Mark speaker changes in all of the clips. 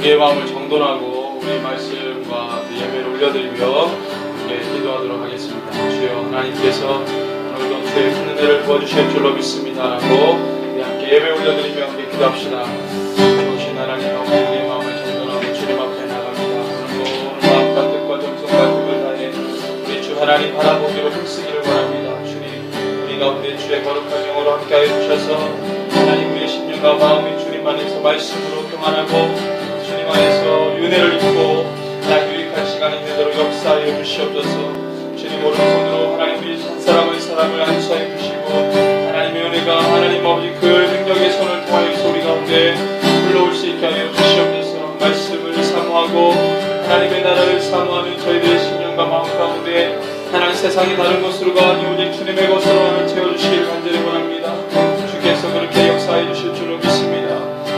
Speaker 1: 우리의 마음을 정돈하고 우리의 말씀과 예배를 올려드리며 함께 기도하도록 하겠습니다. 주여 하나님께서 오늘도 주의 큰 은혜를 부어주실 줄로 믿습니다라고 우리 함께 예배 올려드리며 함께 기도합시다. 오신 하나님 아버지 우리의 마음을 정돈하고 주님 앞에 나갑니다. 오늘도 마음과 뜻과 정성과 힘을 다해 우리 주 하나님 바라보기로 힘쓰기를 원합니다. 주님 우리 가운데 주의 거룩한 영으로 함께하여 주셔서 하나님 우리의 심령과 마음이 주님 안에서 말씀으로 평안하고 주님 안에서 은혜를 입고 하나님 유익한 시간이 되도록 역사하여 주시옵소서. 주님 오른손으로 하나님 우리 한 사람을 안수하여 주시고 하나님의 은혜가 하나님 아버지 그 능력의 손을 통하여서 우리 가운데 흘러올 수 있게 하여 주시옵소서. 말씀을 사모하고 하나님의 나라를 사모하는 저희들의 심령과 마음 가운데 하나님 세상이 다른 것으로 가니 오직 주님의 것으로만 채워주시길 간절히 원합니다. 주께서 그렇게 역사해 주실 줄로 믿습니다.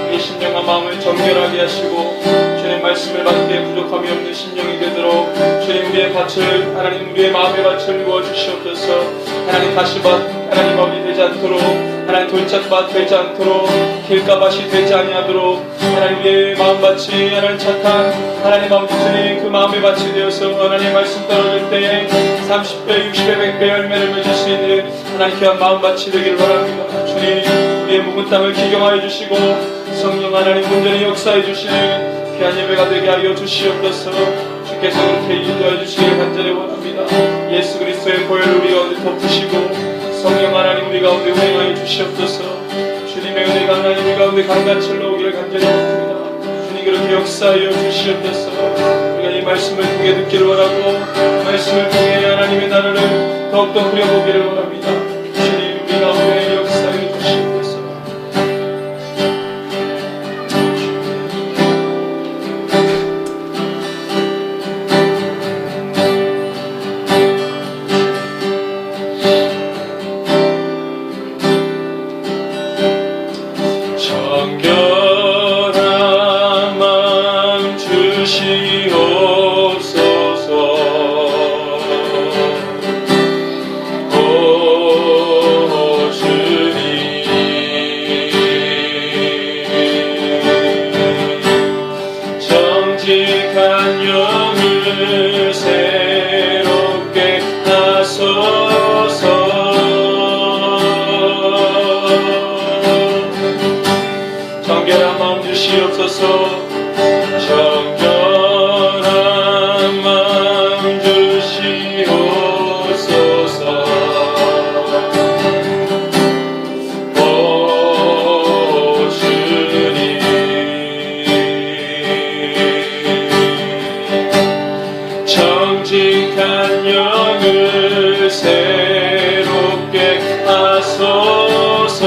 Speaker 1: 우리 심령과 마음을 정결하게 하시고 주님 말씀을 받기에 부족함이 없는 심령이 되도록 주님 우리의 밭을 하나님 우리의 마음의 밭을 누워 주시옵소서. 하나님 가시밭 하나님 아버지 되지 않도록 하나님 돌짝밭 되지 않도록 길가밭이 되지 아니하도록 하나님 우리의 마음밭이 하나님 착한 하나님 아버지 주님 그 마음의 밭이 되어서 하나님 말씀 떨어질 때에 30배 60배 100배 열매를 맺을 수 있는 하나님 귀한 마음밭이 되기를 바랍니다. 주님 우리의 묵은 땅을 기경하여 주시고 성령 하나님 온전히 역사해 주시는 귀한 예배가 되게 하여 주시옵소서. 주께서 그렇게 인도해 주시길 간절히 원합니다. 예수 그리스도의 보혈을 우리 가운데 덮으시고 성령 하나님 우리 가운데 운행하여 주시옵소서. 주님의 은혜가 하나님 우리 가운데 강같이 흘러오기를 간절히 원합니다. 주님 그렇게 역사하여 주시옵소서. 우리가 이 말씀을 통해 듣기를 원하고 말씀을 통해 하나님의 나라를 더욱더 그려보기를 원합니다. 주님 우리 가운데 역사하여 주시옵소서.
Speaker 2: 정결한 마음 주시옵소서. 정결한 마음 주시옵소서. 오 주님 정직한 영을 새롭게 하소서.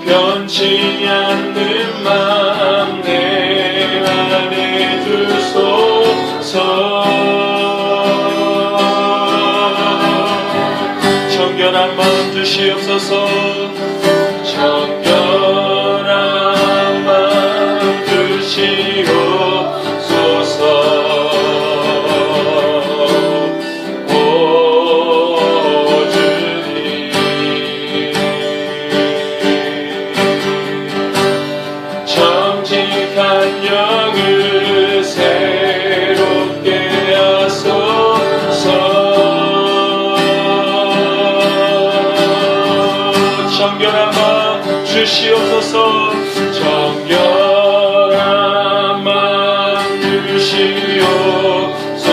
Speaker 2: 변치 않는 맘 내 안에 주소서. 정결한 마음 주시옵소서. 정결한 마음 주시옵소서. 영을 새롭게 하소서. 정결한 마음 주시옵소서. 정결한 마음 주시옵소서.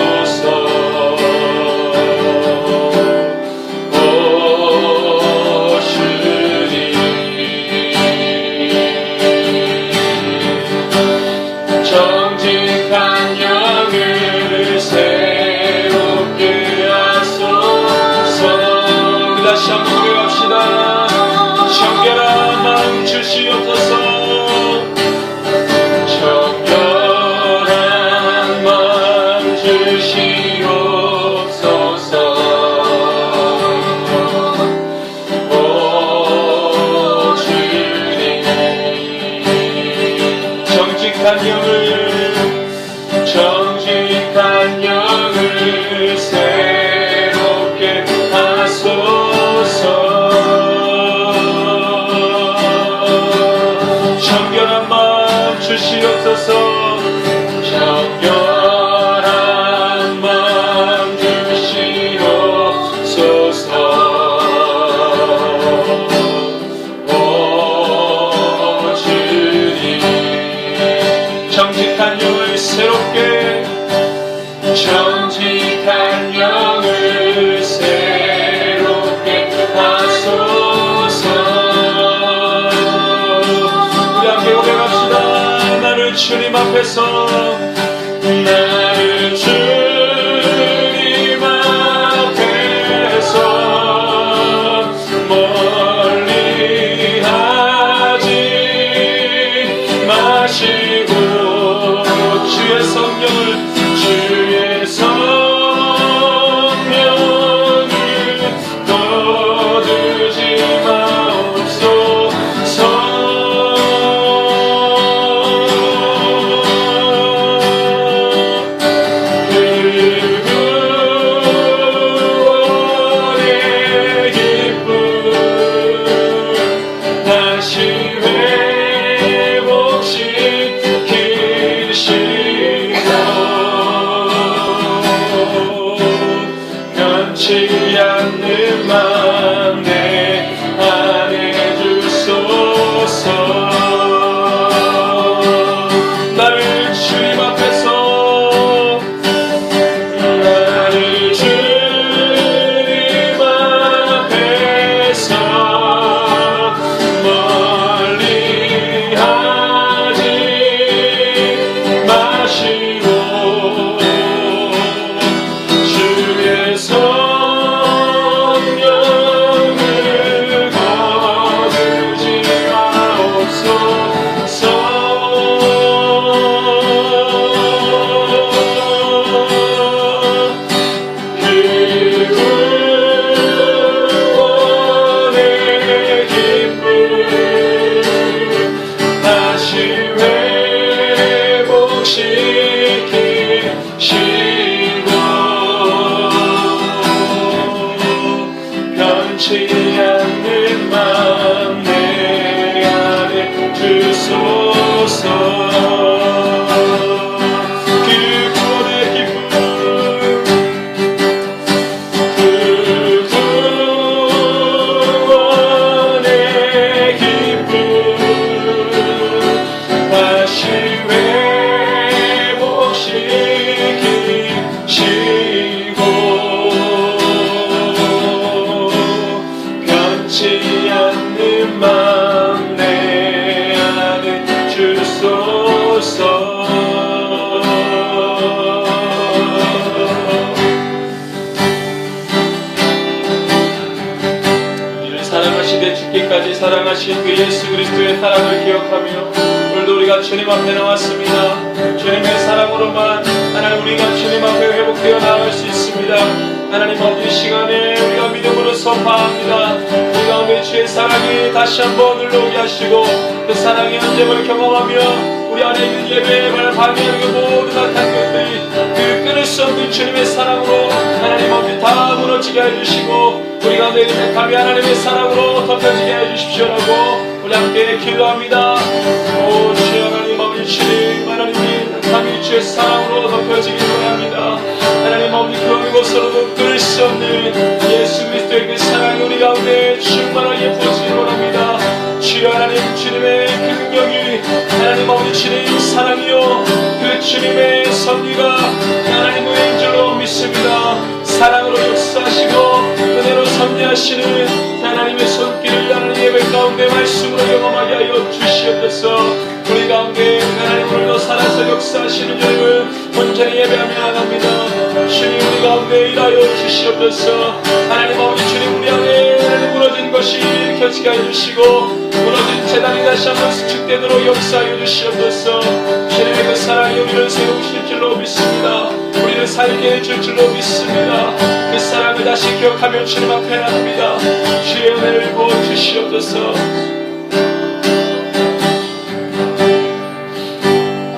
Speaker 2: 주셔서 정결한 마음 주시옵소서. 오 주님, 정직한 영을 새롭게, 정직한 영을 새롭게 하소서. 우리 함께 고백합시다. 나를 주님 앞에서, 나를 주님 앞에서 멀리 하지 마시고 주의 성령을, 주의 성령을 거두지 마옵소서. 그 구원의 기쁨 다시 회복시키시고 변치 않는 맘 내 안에 주소서. 나를 주님 앞에서, 나를 주님 앞에서 멀리 하지 마시고 주의 성령을 거두지 마옵소서. 그 구원의 기쁨 다시 회복시키시고 변치 않는 마음 내 안에 주소서. 그 구원의 기쁨, 그 구원의 기쁨 다시 회복시키시고 변치 않는 마음 내 안에 주소서. 우리를 사랑하시되 죽기까지 사랑하신 그 예수 그리스도의 사랑을 기억하며 오늘도 우리가 주님 앞에 나왔습니다. 주님의 사랑으로만 하나님 우리가 주님 앞에 회복되어 나아갈 수 있습니다. 하나님 아버지, 이 시간에 우리가 믿음으로 선포합니다. 우리 가운데 주의 사랑이 다시 한번 흘러오게 하시고 그 사랑의 언제을 경험하며 우리 안에 있는 예배의 방해하는 그 모든 악한 것들이 그 끊을 수 없는 주님의 사랑으로 하나님 아버지 다 무너지게 해주시고 우리 가운데 있는 백함이 하나님의 사랑으로 덮여지게 해주십시오라고 우리 함께 기도합니다. 오 주여 하나님 아버지, 주님 하나님이 백함이 주의 사랑으로 덮여지기 원합니다. 하나님 아버지, 그 어느 곳으로도 끊을 수 없는 예수 그리스도의 그 사랑이 우리 가운데 충만하게 부어지기 원합니다. 주여 하나님, 주님의 그 능력이 하나님 아버지 주님 사랑이요 그 주님의 섭리가 하나님 의인 줄로 믿습니다. 사랑으로 역사하시고 은혜로 섭리하시는 하나님의 손길을 하나님 예배 가운데 말씀으로 경험하게 하여 주시옵소서. 우리 가운데 하나님 오늘도 살아서 역사하시는 주님을 온전히 예배하며 나갑니다. 주님 우리 가운데 일하여 주시옵소서. 하나님 아버지 주님 우리 안에 하나님 무너진 것이 일으켜지게 해주시고 무너진 재단이 다시 한번 수축되도록 역사하여 주시옵소서. 주님의 그 사랑이 우리를 세우실 줄로 믿습니다. 우리를 살게 해줄 줄로 믿습니다. 그 사랑을 다시 기억하며 주님 앞에 나갑니다. 주의 은혜를 부어주시옵소서.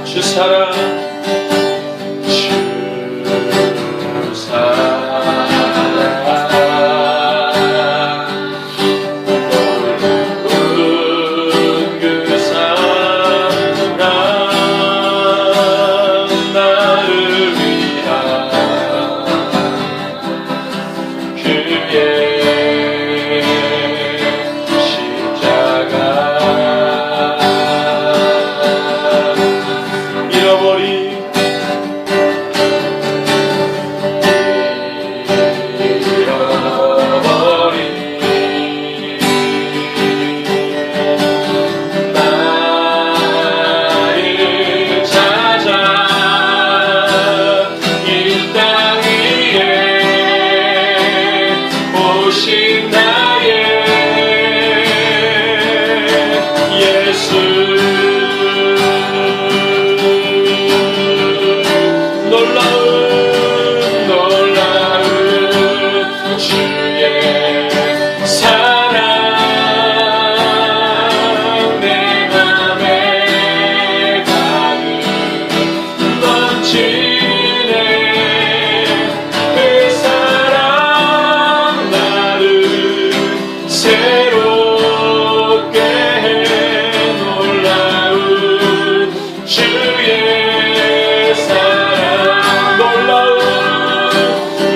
Speaker 2: 주 사랑, 주 사랑 그 사랑 그 사랑 나를 새롭게 해 놀라운 주의 사랑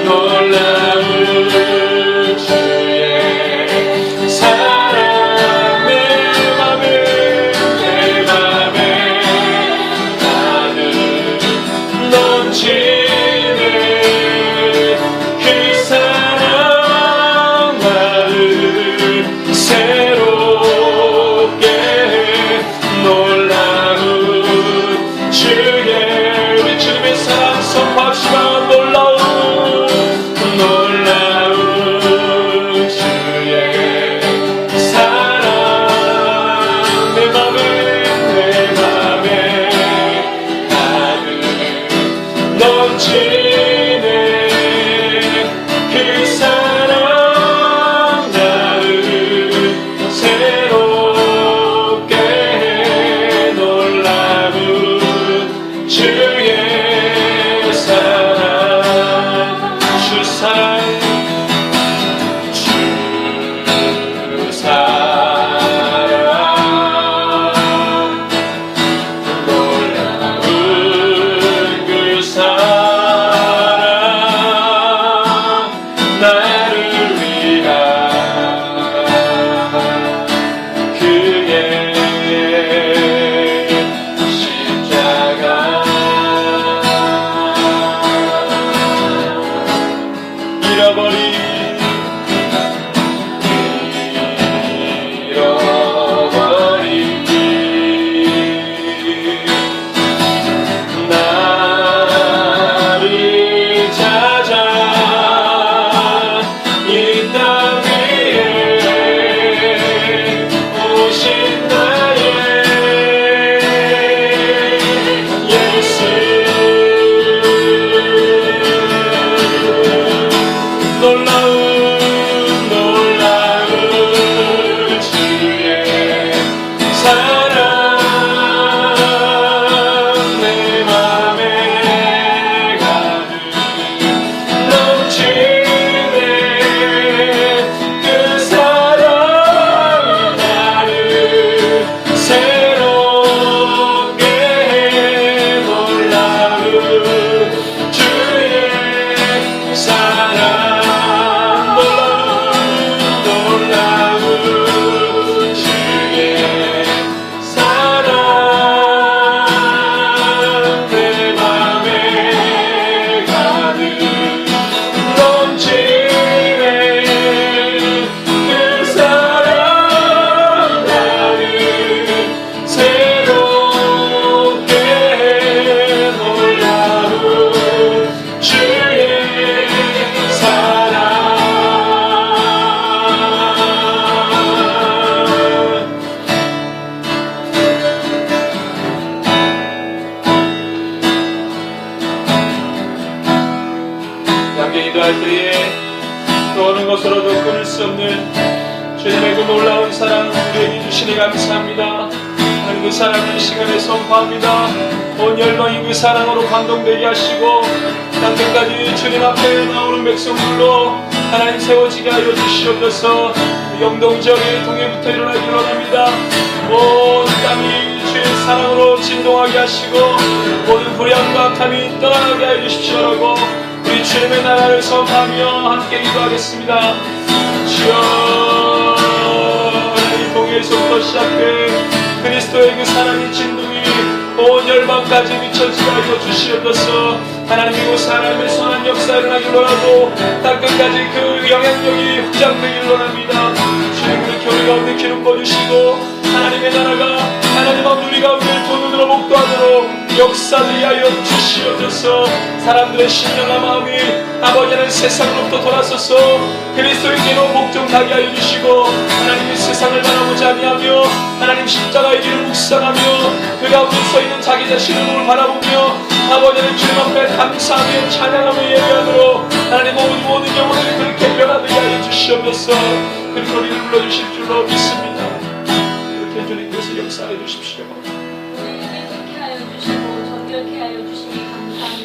Speaker 2: 놀라운 주의 사랑 내 맘에 가득 넘치네 그 사랑 나를 새롭게 놀라운 주의 우리 주님의 사랑 선포합시다. 놀라운 주의 사랑 내 맘에 가득 넘치네 그 사랑 나를 새롭게 놀라운 주의 사랑 주 사랑 놀라운 그 사랑 나를 위한 그의 십자가 잃어버린 길 나를 찾아 이 땅 위에 오신 나의 예수 놀라운 주의 사랑 내 맘에 가득 넘치네 그 사랑 나를 새롭게 놀라운 주의 사랑 놀라운 주의 사랑 내 맘에 가득 넘치네 그 사랑 나를 새롭게 놀라운 주의 사랑 함께 기도할 때에 또 어느 것으로도 끊을 수 없는 주님의 그 놀라운 사랑 우리에게 주시니 감사합니다. 하나님 그 사랑을 이 시간에 선포합니다. 온 열방이 그 사랑으로 감동되게 하시고 땅끝까지 주님 앞에 나오는 백성들로 하나님 세워지게 하여 주시옵소서. 영동 지역의 동해부터 일어나기 원합니다. 온 땅이 주의 사랑으로 진동하게 하시고 모든 불의함과 악함이 떠나게 하여 주십시오라고 우리 주님의 나라를 선포하며 함께 기도하겠습니다. 주여 이 동해에서부터 시작해 그리스도의 그 사랑이 진동이 온 열방까지 미쳐지게 하여 주시옵소서. 하나님이 그 사람의 선한 역사를 일어나길 원하고 땅끝까지 그 영향력이 확장되길 원합니다. 주님 그렇게 우리 가운데 기름 부어주시고 하나님의 나라가 하나님 앞 우리 가운데 두 눈으로 목도하도록 역사를 하여 주시옵소서. 사람들의 신령한 마음이 아버지는 세상으로부터 돌아서서 그리스도에게로 목적하게 하여 주시고 하나님이 세상을 바라보지 아니하며 하나님 십자가의 길을 묵상하며 그 가운데 서 있는 자기 자신을 바라보며 아버지는 주님 앞에 감사하며 찬양하며 예배하도록 하나님 모든 영혼을 그렇게 변화되게 하여 주시옵소서. 그리고 우리를 불러주실 줄로 믿습니다. 그렇게 주님께서 역사해 주십시오.
Speaker 3: 우리를 그렇게 하여 주시고 정결케 하여 주시니 감사합니다.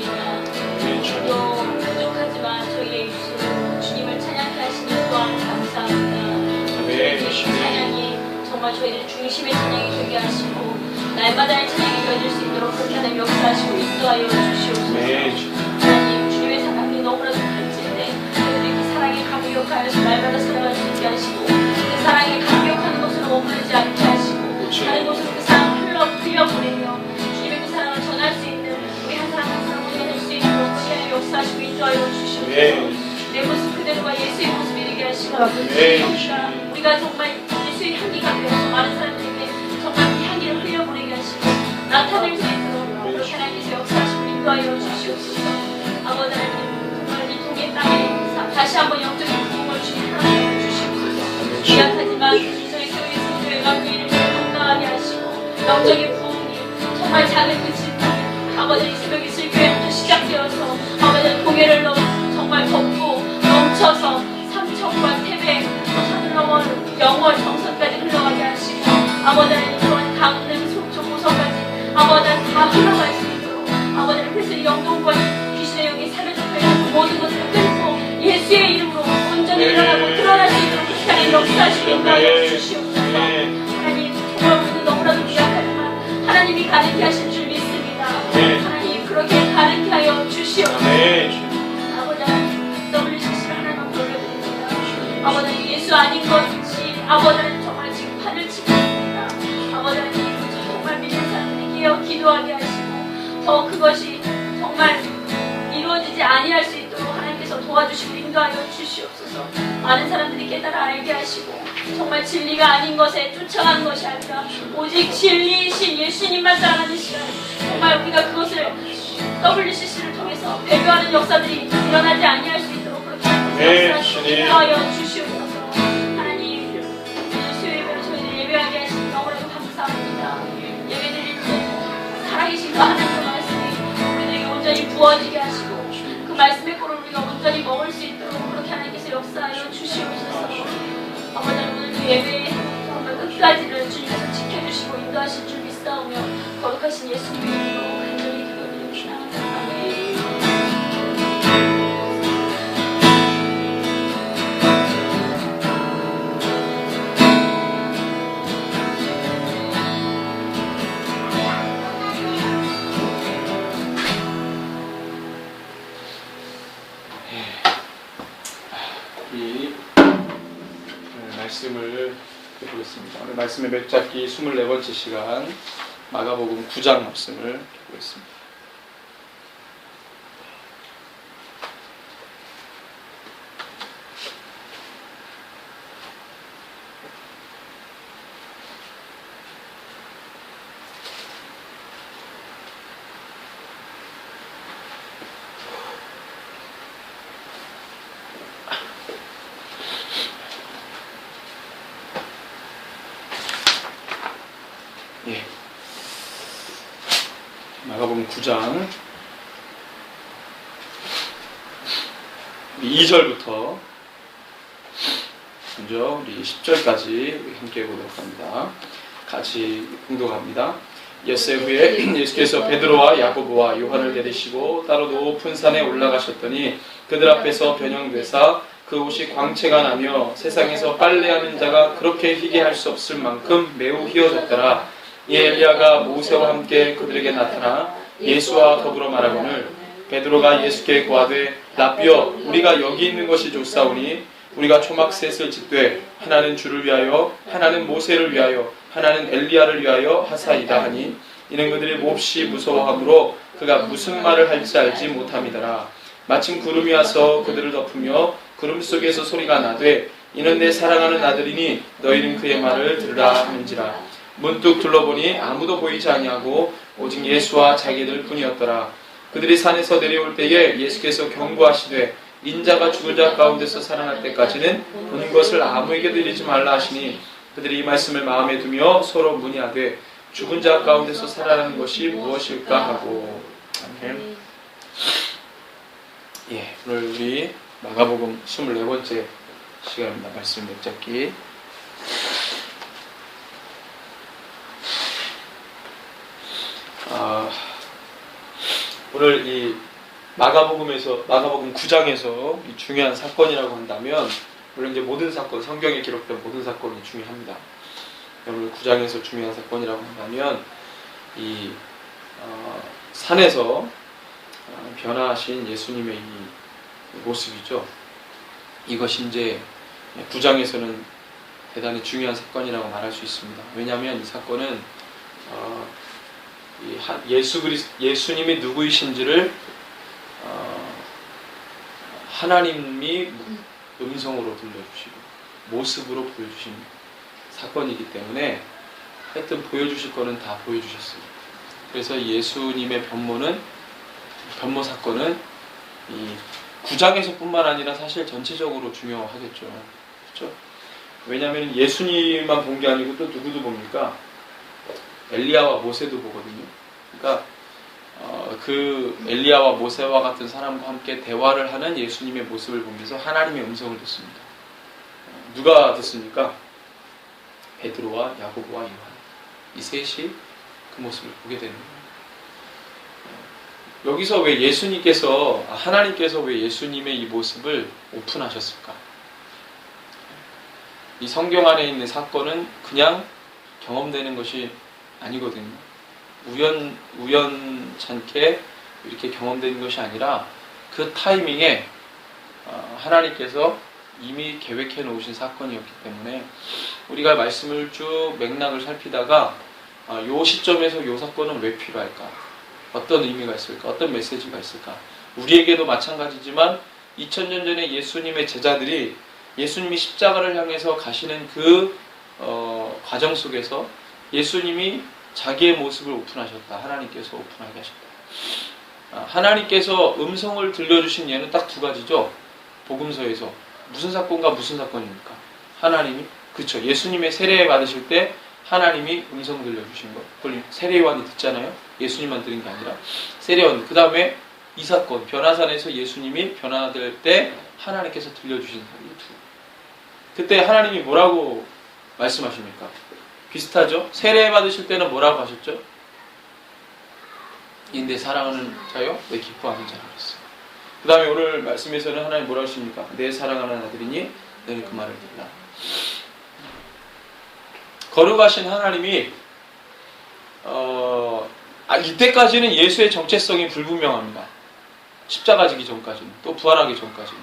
Speaker 3: 정말 저희들의 중심의 찬양이 되게 하시고 날마다의 찬양이 되어질 수 있도록 그렇게 하나님 역사하시고 인도하여 주시옵소서. 하나님 주님의 사랑이 너무나도 간절해 저희들이 그 사랑에 감격하여서 날마다 살아갈 수 있게 하시고 그 사랑에 감격하는 것으로 머무르지 않게 하시고 다른 곳으로 그 사랑 흘려보내며 주님의 그 사랑을 전할 수 있는 우리 한 사람 한 사람 우리가 될 수 있도록 그렇게 하나님 역사하시고 인도하여 주시옵소서. 내 모습 그대로가 예수의 모습이 되게 하시고 우리가 정말 예수의 향기가 되어서 많은 사람들에게 정말 그 향기를 흘려보내게 하시고 나타낼 수 있도록 그렇게 하나님께서 역사하시고 인도하여 주시옵소서. 아버지 하나님 정말 이 동의 땅에 다시 한번 영적인 부흥을 주님 하나님 주시옵소서. 미약하지만 이소의 교회에서 교회가 그 이름을 건강하게 하시고 영적인 부흥이 정말 작은 그 집회 아버지 이 새벽 이슬 교회부터 시작되어서 아버지 동해를 넘어 정말 덮고 넘쳐서 삼천과 태백 산을 넘어 영월 정선까지 흘러가게 하시고 아버지 하나님 그런 강릉 속초고서까지 아버지 다 흘러갈 수 있도록 아버지 하나님 그래서 영동과 귀신의 영이 사려졌다 해서 모든 것을 끊고 예수의 이름으로 온전히 일어나고 드러날 수 있도록 그렇게 하나님 역사하시고 인도하여 주시옵소서. 하나님 정말 우리는 너무나도 미약하지만 하나님이 가르쳐 하실 줄 믿습니다. 하나님 그렇게 가르쳐 하여 주시옵소서. 아버지 WCC를 하나님 돌려드립니다. 아버지 예수 아닌 것이 아버지는 정말 지금 판을 치고 있습니다. 아버지는 정말 믿는 사람들에게 기도하게 하시고 더 그것이 정말 이루어지지 아니할 수 있도록 하나님께서 도와주시고 인도하여 주시옵소서. 많은 사람들이 깨달아 알게 하시고 정말 진리가 아닌 것에 쫓아간 것이 아니라 오직 진리이신 예수님만 따라가는 시간 정말 우리가 그것을 WCC를 통해서 배교하는 역사들이 일어나지 아니할 수 있도록 그렇게 역사하시고 인도하여 주시옵소서. 하나님 수요일에 저희를 예배하게 하시니 너무나도 감사합니다. 예배드릴 때 살아계신 그 하나님의 말씀이 우리들에게 온전히 부어지게 하시고 그 말씀의 꼴을 우리가 온전히 먹을 수 있도록 그렇게 하나님께서 역사하여 주시옵소서. 아버지 오늘도 예배에 정말 끝까지를 주님께서 지켜주시고 인도하실 줄 믿사오며 거룩하신 예수님의 이름으로 간절히 기도드립니다. 아멘.
Speaker 1: 이 오늘 말씀을 해보겠습니다. 오늘 말씀의 맺잡기 24번째 시간 마가복음 9장 말씀을 해보겠습니다. 마가복음 9장 2절부터 먼저 우리 10절까지 함께 보도록 합니다. 같이 공독합니다. 엿새 후에 예수께서 베드로와 야고보와 요한을 데리시고 따로 높은 산에 올라가셨더니 그들 앞에서 변형되사 그 옷이 광채가 나며 세상에서 빨래하는 자가 그렇게 희게 할 수 없을 만큼 매우 희어졌더라. 이 엘리야가 모세와 함께 그들에게 나타나 예수와 더불어 말하거늘 베드로가 예수께 고하되 라삐여 우리가 여기 있는 것이 좋사오니 우리가 초막셋을 짓되 하나는 주를 위하여 하나는 모세를 위하여 하나는 엘리야를 위하여 하사이다 하니 이는 그들이 몹시 무서워하므로 그가 무슨 말을 할지 알지 못함이더라. 마침 구름이 와서 그들을 덮으며 구름 속에서 소리가 나되 이는 내 사랑하는 아들이니 너희는 그의 말을 들으라 하는지라. 문득 둘러보니 아무도 보이지 아니하고 오직 예수와 자기들 뿐이었더라. 그들이 산에서 내려올 때에 예수께서 경고하시되 인자가 죽은 자 가운데서 살아날 때까지는 본 것을 아무에게도 이르지 말라 하시니 그들이 이 말씀을 마음에 두며 서로 문의하되 죽은 자 가운데서 살아나는 것이 무엇일까 하고. 아멘. 오늘 우리 마가복음 24번째 시간입니다. 말씀 맺잡기. 오늘 이 마가복음 9장에서 이 중요한 사건이라고 한다면 물론 이제 모든 사건, 성경에 기록된 모든 사건이 중요합니다. 오늘 9장에서 중요한 사건이라고 한다면 이 산에서 변화하신 예수님의 이 모습이죠. 이것이 이제 9장에서는 대단히 중요한 사건이라고 말할 수 있습니다. 왜냐하면 이 사건은 예수님이 누구이신지를 하나님이 음성으로 들려주시고 모습으로 보여주신 사건이기 때문에 하여튼 보여주실 거는 다 보여주셨습니다. 그래서 예수님의 변모 사건은 이 9장에서 뿐만 아니라 사실 전체적으로 중요하겠죠. 그렇죠? 왜냐하면 예수님만 본 게 아니고 또 누구도 봅니까? 엘리야와 모세도 보거든요. 그러니까 그 엘리야와 모세와 같은 사람과 함께 대화를 하는 예수님의 모습을 보면서 하나님의 음성을 듣습니다. 누가 듣습니까? 베드로와 야고보와 요한, 이 셋이 그 모습을 보게 되는 거예요. 여기서 왜 하나님께서 왜 예수님의 이 모습을 오픈하셨을까? 이 성경 안에 있는 사건은 그냥 경험되는 것이 아니거든요. 우연찮게 이렇게 경험되는 것이 아니라 그 타이밍에 하나님께서 이미 계획해 놓으신 사건이었기 때문에 우리가 말씀을 쭉 맥락을 살피다가 이 시점에서 이 사건은 왜 필요할까? 어떤 의미가 있을까? 어떤 메시지가 있을까? 우리에게도 마찬가지지만 2000년 전에 예수님의 제자들이 예수님이 십자가를 향해서 가시는 그 과정 속에서 예수님이 자기의 모습을 오픈하셨다. 하나님께서 오픈하게 하셨다. 하나님께서 음성을 들려주신 예는 딱 두 가지죠. 복음서에서 무슨 사건과 무슨 사건입니까? 하나님이 그렇죠. 예수님의 세례 받으실 때 하나님이 음성 들려주신 것. 그걸 세례요한이 듣잖아요. 예수님만 들은 게 아니라 세례요한. 그 다음에 이 사건 변화산에서 예수님이 변화될 때 하나님께서 들려주신 이 두. 그때 하나님이 뭐라고 말씀하십니까? 비슷하죠? 세례 받으실 때는 뭐라고 하셨죠? 내 사랑하는 자요? 내 기뻐하는 자라고 했어요. 그 다음에 오늘 말씀에서는 하나님 뭐라고 하십니까? 내 사랑하는 아들이니 너는 그 말을 들라. 거룩하신 하나님이 이때까지는 예수의 정체성이 불분명합니다. 십자가 지기 전까지는, 또 부활하기 전까지는.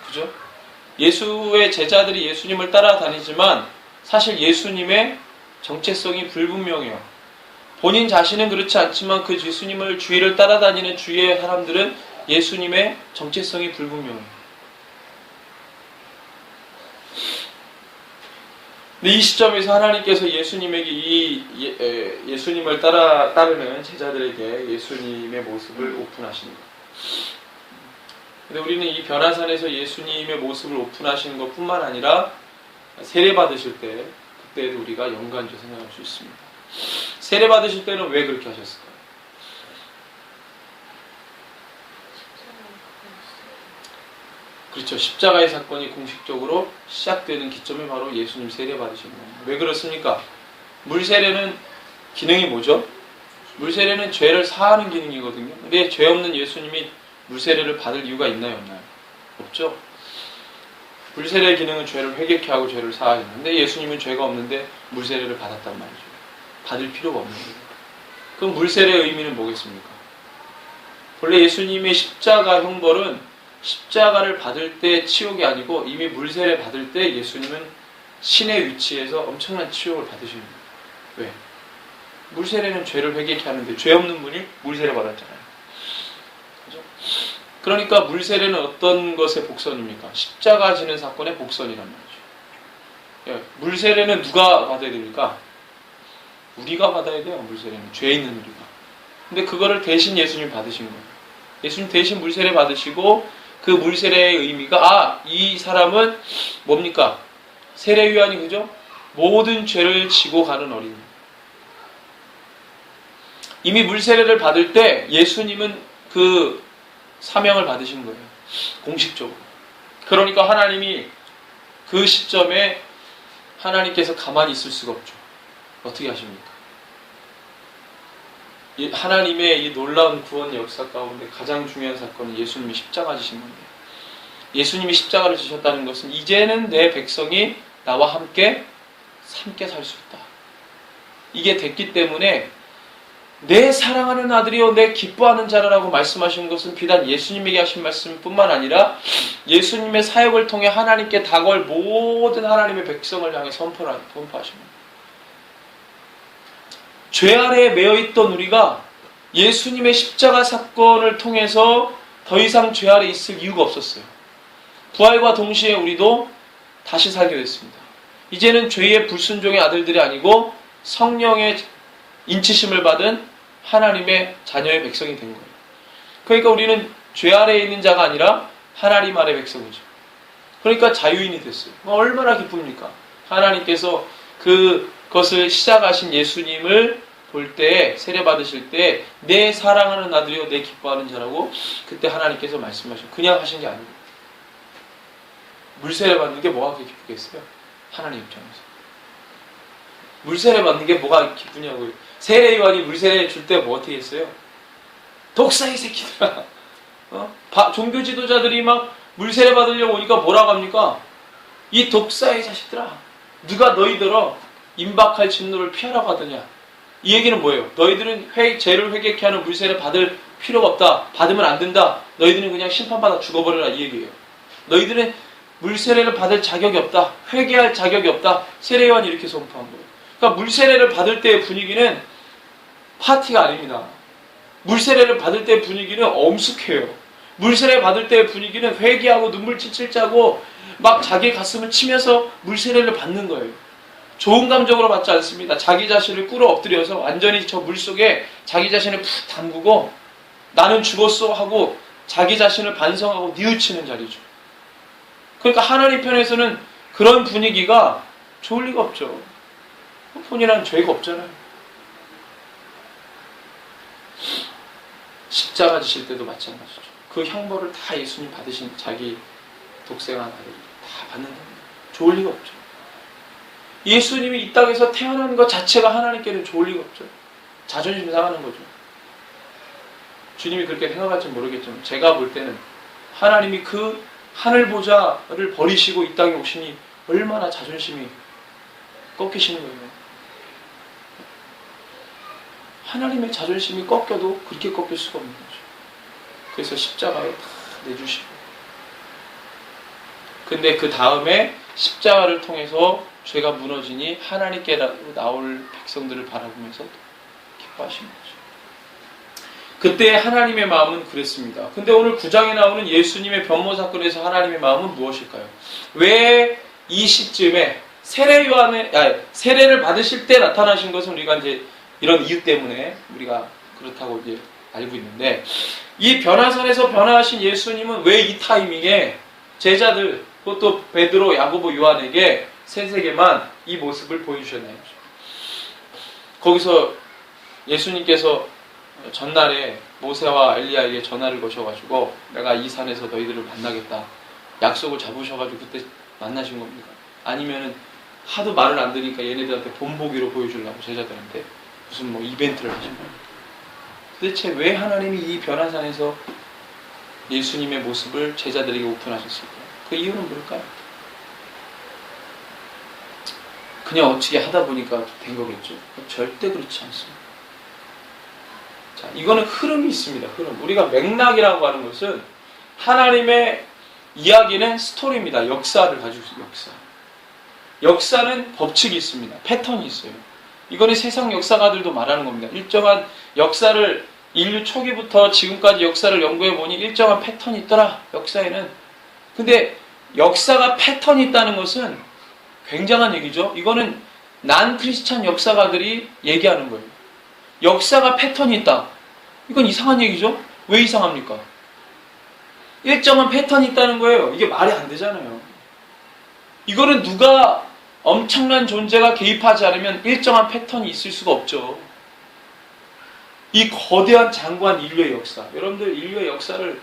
Speaker 1: 그죠? 예수의 제자들이 예수님을 따라다니지만 사실 예수님의 정체성이 불분명해요. 본인 자신은 그렇지 않지만 그 예수님을 주위를 따라다니는 주위의 사람들은 예수님의 정체성이 불분명해요. 근데 이 시점에서 하나님께서 예수님에게 예수님을 따르는 제자들에게 예수님의 모습을 오픈하십니다. 근데 우리는 이 변화산에서 예수님의 모습을 오픈하시는 것뿐만 아니라 세례 받으실 때 그때도 우리가 연관적으로 생각할 수 있습니다. 세례 받으실 때는 왜 그렇게 하셨을까요? 그렇죠. 십자가의 사건이 공식적으로 시작되는 기점이 바로 예수님 세례 받으신 거예요. 왜 그렇습니까? 물세례는 기능이 뭐죠? 물세례는 죄를 사하는 기능이거든요. 근데 죄 없는 예수님이 물세례를 받을 이유가 있나요? 없나요? 없죠. 물세례의 기능은 죄를 회개케 하고 죄를 사하는 건데 예수님은 죄가 없는데 물세례를 받았단 말이죠. 받을 필요가 없는 거예요. 그럼 물세례의 의미는 뭐겠습니까? 본래 예수님의 십자가 형벌은 십자가를 받을 때 치욕이 아니고 이미 물세례 받을 때 예수님은 신의 위치에서 엄청난 치욕을 받으시는 거예요. 왜? 물세례는 죄를 회개케 하는데 죄 없는 분이 물세례 받았잖아요. 그죠? 그러니까 물세례는 어떤 것의 복선입니까? 십자가 지는 사건의 복선이란 말이죠. 예, 물세례는 누가 받아야 됩니까? 우리가 받아야 돼요. 물세례는 죄 있는 우리가. 근데 그거를 대신 예수님 받으신 거예요. 예수님 대신 물세례 받으시고 그 물세례의 의미가 이 사람은 뭡니까? 세례요한이 그죠? 모든 죄를 지고 가는 어린이. 이미 물세례를 받을 때 예수님은 그 사명을 받으신 거예요. 공식적으로. 그러니까 하나님이 그 시점에 하나님께서 가만히 있을 수가 없죠. 어떻게 하십니까? 하나님의 이 놀라운 구원 역사 가운데 가장 중요한 사건은 예수님이 십자가 지신 건데, 예수님이 십자가를 지셨다는 것은 이제는 내 백성이 나와 함께 살 수 있다.
Speaker 2: 이게 됐기 때문에 내 사랑하는 아들이요 내 기뻐하는 자라라고 말씀하신 것은 비단 예수님에게 하신 말씀뿐만 아니라 예수님의 사역을 통해 하나님께 다가올 모든 하나님의 백성을 향해 선포하신 겁니다. 죄 아래에 매여있던 우리가 예수님의 십자가 사건을 통해서 더 이상 죄 아래에 있을 이유가 없었어요. 부활과 동시에 우리도 다시 살게 됐습니다. 이제는 죄의 불순종의 아들들이 아니고 성령의 인치심을 받은 하나님의 자녀의 백성이 된 거예요. 그러니까 우리는 죄 아래에 있는 자가 아니라 하나님 아래 백성이죠. 그러니까 자유인이 됐어요. 얼마나 기쁩니까? 하나님께서 그것을 시작하신 예수님을 볼 때, 세례 받으실 때 내 사랑하는 아들이요 내 기뻐하는 자라고 그때 하나님께서 말씀하셨어요. 그냥 하신 게 아니고 물세례 받는 게 뭐가 그렇게 기쁘겠어요? 하나님 입장에서 물세례 받는 게 뭐가 기쁘냐고요. 세례요한이 물세례 줄 때 뭐 어떻게 했어요? 독사의 새끼들아, 종교 지도자들이 막 물세례 받으려고 오니까 뭐라고 합니까? 이 독사의 자식들아, 누가 너희들어 임박할 진노를 피하라고 하더냐. 이 얘기는 뭐예요? 너희들은 죄를 회개케 하는 물세례 받을 필요가 없다. 받으면 안 된다. 너희들은 그냥 심판받아 죽어버려라. 이 얘기예요. 너희들은 물세례를 받을 자격이 없다. 회개할 자격이 없다. 세례요한이 이렇게 선포한 거예요. 그러니까 물세례를 받을 때의 분위기는 파티가 아닙니다. 물세례를 받을 때의 분위기는 엄숙해요. 물세례 받을 때의 분위기는 회개하고 눈물 찔찔 짜고 막 자기 가슴을 치면서 물세례를 받는 거예요. 좋은 감정으로 받지 않습니다. 자기 자신을 꿇어 엎드려서 완전히 저 물속에 자기 자신을 푹 담그고 나는 죽었어 하고 자기 자신을 반성하고 뉘우치는 자리죠. 그러니까 하나님 편에서는 그런 분위기가 좋을 리가 없죠. 본인은 죄가 없잖아요. 십자가 지실 때도 마찬가지죠. 그 형벌을 다 예수님 받으신 자기 독생한 아들이 다 받는답니다. 좋을 리가 없죠. 예수님이 이 땅에서 태어난 것 자체가 하나님께는 좋을 리가 없죠. 자존심 상하는 거죠. 주님이 그렇게 생각할지 모르겠지만 제가 볼 때는 하나님이 그 하늘 보좌를 버리시고 이 땅에 오시니 얼마나 자존심이 꺾이시는 거예요. 하나님의 자존심이 꺾여도 그렇게 꺾일 수가 없는 거죠. 그래서 십자가에 다 내주시고, 근데 그 다음에 십자가를 통해서 죄가 무너지니 하나님께 나올 백성들을 바라보면서 기뻐하시는 거죠. 그때 하나님의 마음은 그랬습니다. 근데 오늘 9장에 나오는 예수님의 변모 사건에서 하나님의 마음은 무엇일까요? 왜 이 시점에 세례를 받으실 때 나타나신 것은 우리가 이제 이런 이유 때문에 우리가 그렇다고 이제 알고 있는데, 이 변화산에서 변화하신 예수님은 왜 이 타이밍에 제자들, 그것도 베드로, 야고보, 요한에게 셋에게만 이 모습을 보여주셨나요? 거기서 예수님께서 전날에 모세와 엘리야에게 전화를 거셔가지고 내가 이 산에서 너희들을 만나겠다 약속을 잡으셔가지고 그때 만나신 겁니까? 아니면은 하도 말을 안 들으니까 얘네들한테 본보기로 보여주려고 제자들한테 무슨 뭐 이벤트를 하신 겁니까? 도대체 왜 하나님이 이 변화산에서 예수님의 모습을 제자들에게 오픈하셨을까요? 그 이유는 뭘까요? 그냥 어떻게 하다 보니까 된 거겠죠. 절대 그렇지 않습니다. 자, 이거는 흐름이 있습니다. 흐름. 우리가 맥락이라고 하는 것은 하나님의 이야기는 스토리입니다. 역사를 가지고 있어요. 역사는 법칙이 있습니다. 패턴이 있어요. 이거는 세상 역사가들도 말하는 겁니다. 일정한 역사를 인류 초기부터 지금까지 역사를 연구해 보니 일정한 패턴이 있더라. 역사에는. 근데 역사가 패턴이 있다는 것은 굉장한 얘기죠. 이거는 난 크리스찬 역사가들이 얘기하는 거예요. 역사가 패턴이 있다. 이건 이상한 얘기죠. 왜 이상합니까? 일정한 패턴이 있다는 거예요. 이게 말이 안 되잖아요. 이거는 누가 엄청난 존재가 개입하지 않으면 일정한 패턴이 있을 수가 없죠. 이 거대한 장관 인류의 역사. 여러분들 인류의 역사를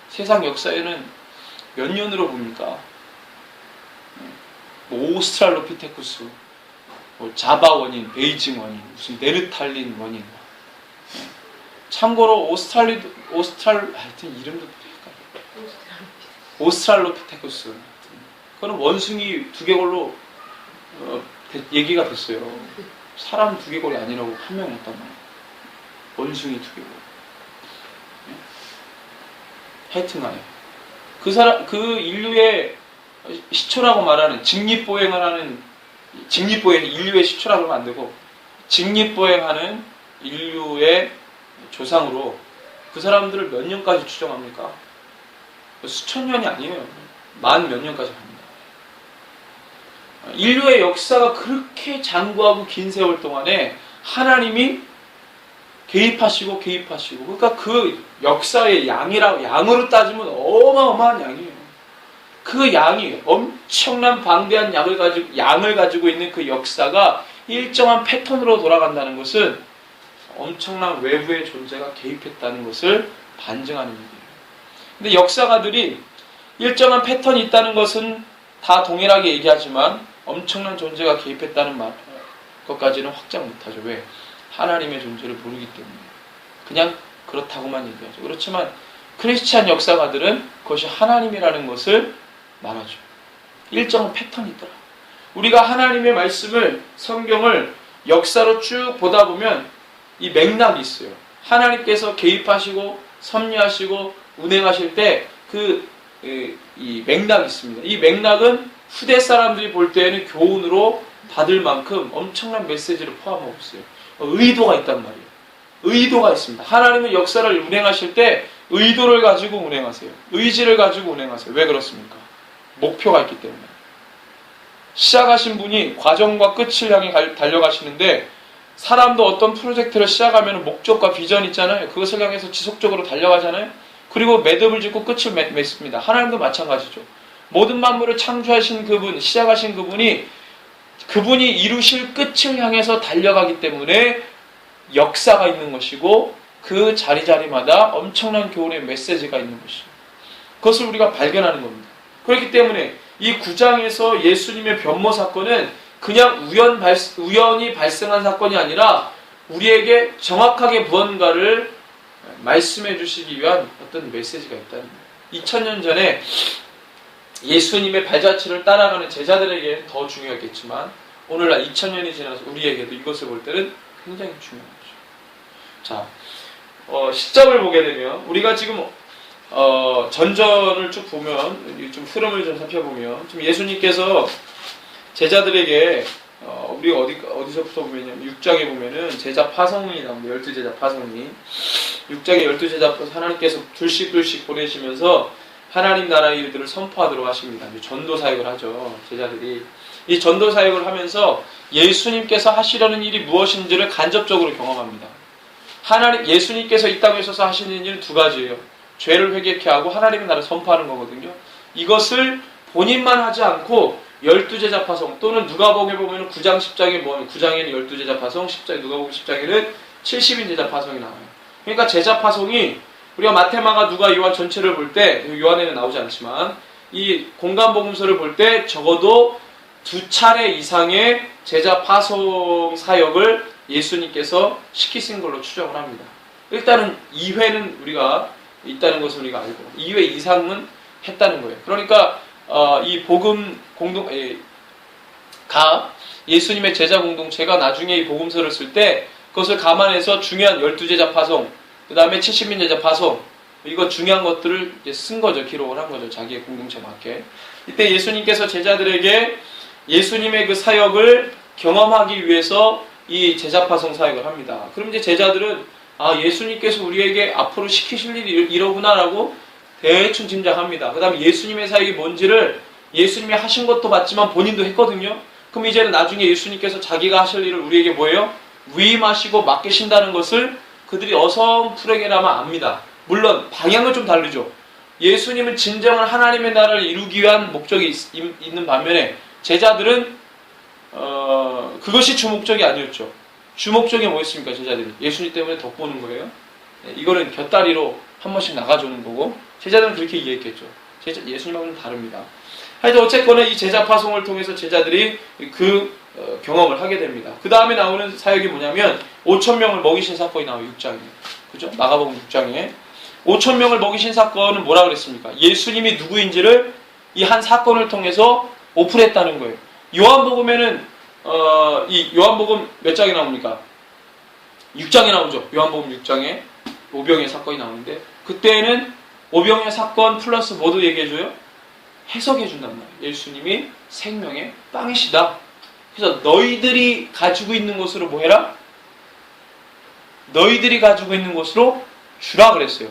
Speaker 2: 세상 역사에는 몇 년으로 봅니까? 뭐 오스트랄로피테쿠스, 뭐 자바 원인, 베이징 원인, 무슨 네르탈린 원인. 참고로 하여튼 이름도 오스트랄로피테쿠스. 그거는 원숭이 두개골로 얘기가 됐어요. 사람 두개골이 아니라고 판명했단 말이에요. 원숭이 두개골. 하여튼간에 그 인류의 시초라고 말하는 직립보행을 하는 직립보행 인류의 시초라고 하면 안 되고 직립보행하는 인류의 조상으로 그 사람들을 몇 년까지 추정합니까? 수천 년이 아니에요. 만 몇 년까지 갑니다. 인류의 역사가 그렇게 장구하고 긴 세월 동안에 하나님이 개입하시고 그러니까 그 역사의 양으로 따지면 어마어마한 양이에요. 그 양이 엄청난 방대한 양을 가지고 있는 그 역사가 일정한 패턴으로 돌아간다는 것은 엄청난 외부의 존재가 개입했다는 것을 반증하는 얘기예요. 근데 역사가들이 일정한 패턴이 있다는 것은 다 동일하게 얘기하지만 엄청난 존재가 개입했다는 것까지는 확장 못하죠. 왜? 하나님의 존재를 모르기 때문에. 그냥 그렇다고만 얘기하죠. 그렇지만 크리스찬 역사가들은 그것이 하나님이라는 것을 말하죠. 일정한 패턴이 있더라. 우리가 하나님의 말씀을, 성경을 역사로 쭉 보다 보면 이 맥락이 있어요. 하나님께서 개입하시고 섭리하시고 운행하실 때 이 맥락이 있습니다. 이 맥락은 후대 사람들이 볼 때에는 교훈으로 받을 만큼 엄청난 메시지를 포함하고 있어요. 의도가 있단 말이에요. 의도가 있습니다. 하나님은 역사를 운행하실 때 의도를 가지고 운행하세요. 의지를 가지고 운행하세요. 왜 그렇습니까? 목표가 있기 때문에. 시작하신 분이 과정과 끝을 향해 달려가시는데 사람도 어떤 프로젝트를 시작하면 목적과 비전이 있잖아요. 그것을 향해서 지속적으로 달려가잖아요. 그리고 매듭을 짓고 끝을 맺습니다. 하나님도 마찬가지죠. 모든 만물을 창조하신 그분, 시작하신 그분이 이루실 끝을 향해서 달려가기 때문에 역사가 있는 것이고 그 자리자리마다 엄청난 교훈의 메시지가 있는 것이죠. 그것을 우리가 발견하는 겁니다. 그렇기 때문에 이 9장에서 예수님의 변모 사건은 그냥 우연히 발생한 사건이 아니라 우리에게 정확하게 무언가를 말씀해 주시기 위한 어떤 메시지가 있다는 거예요. 2000년 전에 예수님의 발자취를 따라가는 제자들에게 더 중요하겠지만 오늘날 2000년이 지나서 우리에게도 이것을 볼 때는 굉장히 중요한 거죠. 자, 시점을 보게 되면 우리가 지금 전전을 쭉 보면 좀 흐름을 좀 살펴보면 지금 예수님께서 제자들에게 우리가 어디서부터 보면요 6장에 보면은 제자 파송이 나옵니다. 12제자 파송이 6장에 12제자 하나님께서 둘씩 보내시면서 하나님 나라의 일들을 선포하도록 하십니다. 전도 사역을 하죠. 제자들이 이 전도 사역을 하면서 예수님께서 하시려는 일이 무엇인지를 간접적으로 경험합니다. 예수님께서 이 땅에 오셔서 하시는 일은 두 가지예요. 죄를 회개케 하고 하나님의 나라를 선포하는 거거든요. 이것을 본인만 하지 않고 12제자 파송 또는 누가복음에 보면 9장 10장에 9장에는 12제자 파송, 10장 누가복음 10장에는 70인 제자 파송이 나와요. 그러니까 제자 파송이 우리가 마태마가 누가 요한 전체를 볼 때 요한에는 나오지 않지만 이 공간복음서를 볼 때 적어도 2차례 이상의 제자 파송 사역을 예수님께서 시키신 걸로 추정을 합니다. 일단은 2회는 우리가 있다는 것을 우리가 알고 2회 이상은 했다는 거예요. 그러니까 이 복음 예수님의 제자 공동체가 나중에 이 복음서를 쓸 때 그것을 감안해서 중요한 12제자 파송, 그 다음에 70인 제자 파송, 이거 중요한 것들을 이제 쓴 거죠. 기록을 한 거죠. 자기의 공동체 맞게. 이때 예수님께서 제자들에게 예수님의 그 사역을 경험하기 위해서 이 제자 파송 사역을 합니다. 그럼 이제 제자들은 예수님께서 우리에게 앞으로 시키실 일이 이러구나라고 대충 짐작합니다. 그 다음에 예수님의 사역이 뭔지를 예수님이 하신 것도 맞지만 본인도 했거든요. 그럼 이제는 나중에 예수님께서 자기가 하실 일을 우리에게 뭐예요? 위임하시고 맡기신다는 것을 그들이 어성푸레게나마 압니다. 물론 방향은 좀 다르죠. 예수님은 진정한 하나님의 나라를 이루기 위한 목적이 있는 반면에 제자들은 그것이 주목적이 아니었죠. 주목적이 뭐였습니까? 제자들이 예수님 때문에 덕보는 거예요. 이거는 곁다리로 한 번씩 나가주는 거고 제자들은 그렇게 이해했겠죠. 예수님하고는 다릅니다. 하여튼 어쨌거나 이 제자 파송을 통해서 제자들이 경험을 하게 됩니다. 그 다음에 나오는 사역이 뭐냐면 5,000명을 먹이신 사건이 나와요. 6장에. 그죠? 마가복음 6장에 5,000명을 먹이신 사건은 뭐라 그랬습니까? 예수님이 누구인지를 이 한 사건을 통해서 오픈했다는 거예요. 요한복음에는 이 요한복음 몇 장에 나옵니까? 6장에 나오죠. 요한복음 6장에 오병의 사건이 나오는데 그때는 오병의 사건 플러스 뭐도 얘기해줘요? 해석해준단 말이에요. 예수님이 생명의 빵이시다. 그래서 너희들이 가지고 있는 것으로 뭐 해라? 너희들이 가지고 있는 것으로 주라 그랬어요.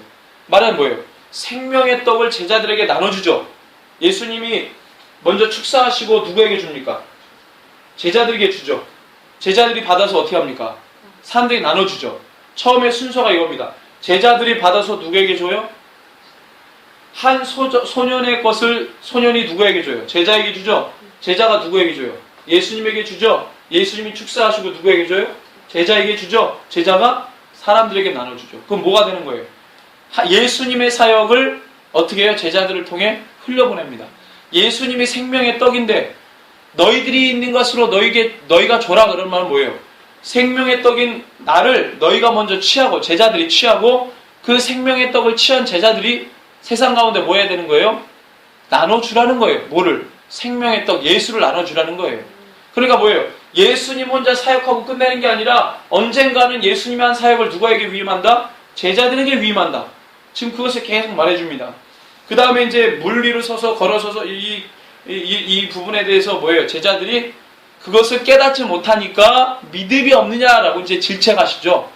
Speaker 2: 말은 뭐예요? 생명의 떡을 제자들에게 나눠주죠. 예수님이 먼저 축사하시고 누구에게 줍니까? 제자들에게 주죠. 제자들이 받아서 어떻게 합니까? 사람들이 나눠주죠. 처음에 순서가 이겁니다. 제자들이 받아서 누구에게 줘요? 한 소년의 것을 소년이 누구에게 줘요? 제자에게 주죠. 제자가 누구에게 줘요? 예수님에게 주죠. 예수님이 축사하시고 누구에게 줘요? 제자에게 주죠. 제자가 사람들에게 나눠주죠. 그럼 뭐가 되는 거예요? 예수님의 사역을 어떻게 해요? 제자들을 통해 흘려보냅니다. 예수님이 생명의 떡인데 너희들이 있는 것으로 너희가 줘라 그런 말은 뭐예요? 생명의 떡인 나를 너희가 먼저 취하고 제자들이 취하고 그 생명의 떡을 취한 제자들이 세상 가운데 뭐 해야 되는 거예요? 나눠주라는 거예요. 뭐를? 생명의 떡 예수를 나눠주라는 거예요. 그러니까 뭐예요? 예수님 혼자 사역하고 끝내는 게 아니라 언젠가는 예수님이 한 사역을 누구에게 위임한다? 제자들에게 위임한다. 지금 그것을 계속 말해줍니다. 그 다음에 이제 물 위로 서서 걸어서서 이 부분에 대해서 뭐예요? 제자들이 그것을 깨닫지 못하니까 믿음이 없느냐라고 이제 질책하시죠.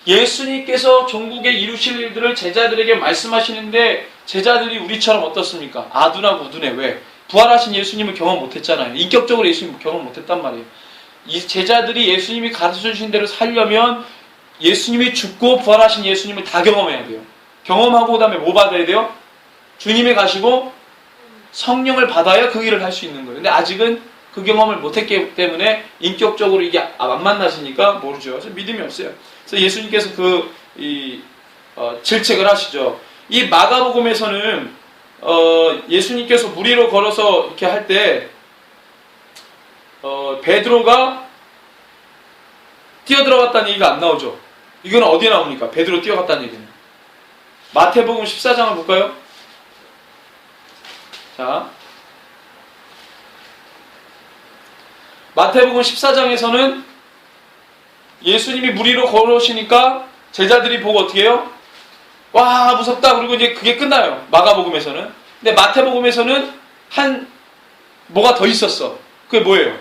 Speaker 2: 예수님께서 종국에 이루실 일들을 제자들에게 말씀하시는데 제자들이 우리처럼 어떻습니까? 아둔하고 우둔해. 왜? 부활하신 예수님을 경험 못했잖아요. 인격적으로 예수님을 경험 못했단 말이에요. 이 제자들이 예수님이 가르쳐주신 대로 살려면 예수님이 죽고 부활하신 예수님을 다 경험해야 돼요. 경험하고 그 다음에 뭐 받아야 돼요? 주님이 가시고 성령을 받아야 그 일을 할 수 있는 거예요. 근데 아직은 그 경험을 못했기 때문에 인격적으로 이게 안 만나시니까 모르죠. 그래서 믿음이 없어요. 그래서 예수님께서 질책을 하시죠. 이 마가복음에서는 예수님께서 물 위로 걸어서 이렇게 할 때 베드로가 뛰어들어갔다는 얘기가 안 나오죠. 이건 어디에 나옵니까? 베드로 뛰어갔다는 얘기는. 마태복음 14장을 볼까요? 자, 마태복음 14장에서는 예수님이 물 위로 걸어오시니까 제자들이 보고 어떻게 해요? 와, 무섭다. 그리고 이제 그게 끝나요. 마가복음에서는. 근데 마태복음에서는 뭐가 더 있었어. 그게 뭐예요?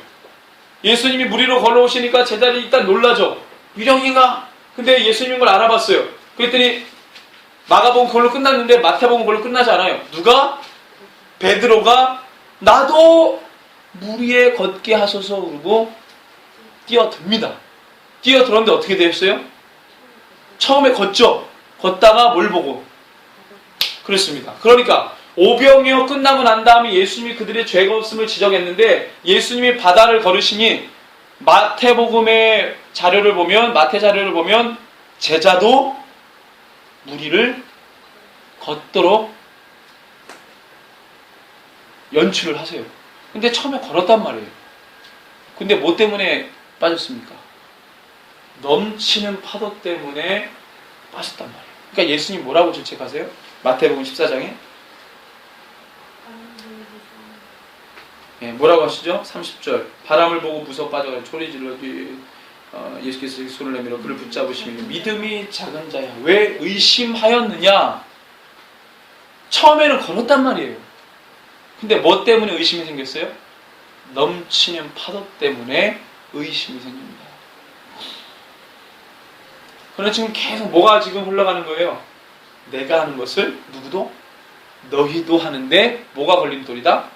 Speaker 2: 예수님이 물 위로 걸어오시니까 제자들이 일단 놀라죠. 유령인가? 근데 예수님인 걸 알아봤어요. 그랬더니 마가복음 그걸로 끝났는데 마태복음 그걸로 끝나지 않아요. 누가? 베드로가 나도 물 위에 걷게 하소서 그러고 뛰어듭니다. 뛰어들었는데 어떻게 됐어요? 처음에 걷죠. 걷다가 뭘 보고? 그렇습니다. 그러니까 오병이어 끝나고 난 다음에 예수님이 그들의 죄가 없음을 지적했는데 예수님이 바다를 걸으시니 마태 자료를 보면 제자도 물 위를 걷도록 연출을 하세요. 근데 처음에 걸었단 말이에요. 근데 뭐 때문에 빠졌습니까? 넘치는 파도 때문에 빠졌단 말이에요. 그러니까 예수님 뭐라고 질책하세요? 마태복음 14장에 뭐라고 하시죠? 30절 바람을 보고 무서 빠져가 소리 질러 예수께서 손을 내밀어 그를 붙잡으시며 믿음이 작은 자야 왜 의심하였느냐? 처음에는 걸었단 말이에요. 근데 뭐 때문에 의심이 생겼어요? 넘치는 파도 때문에 의심이 생깁니다. 그런데 지금 계속 뭐가 지금 흘러가는 거예요? 내가 하는 것을 누구도? 너희도 하는데 뭐가 걸림돌이다?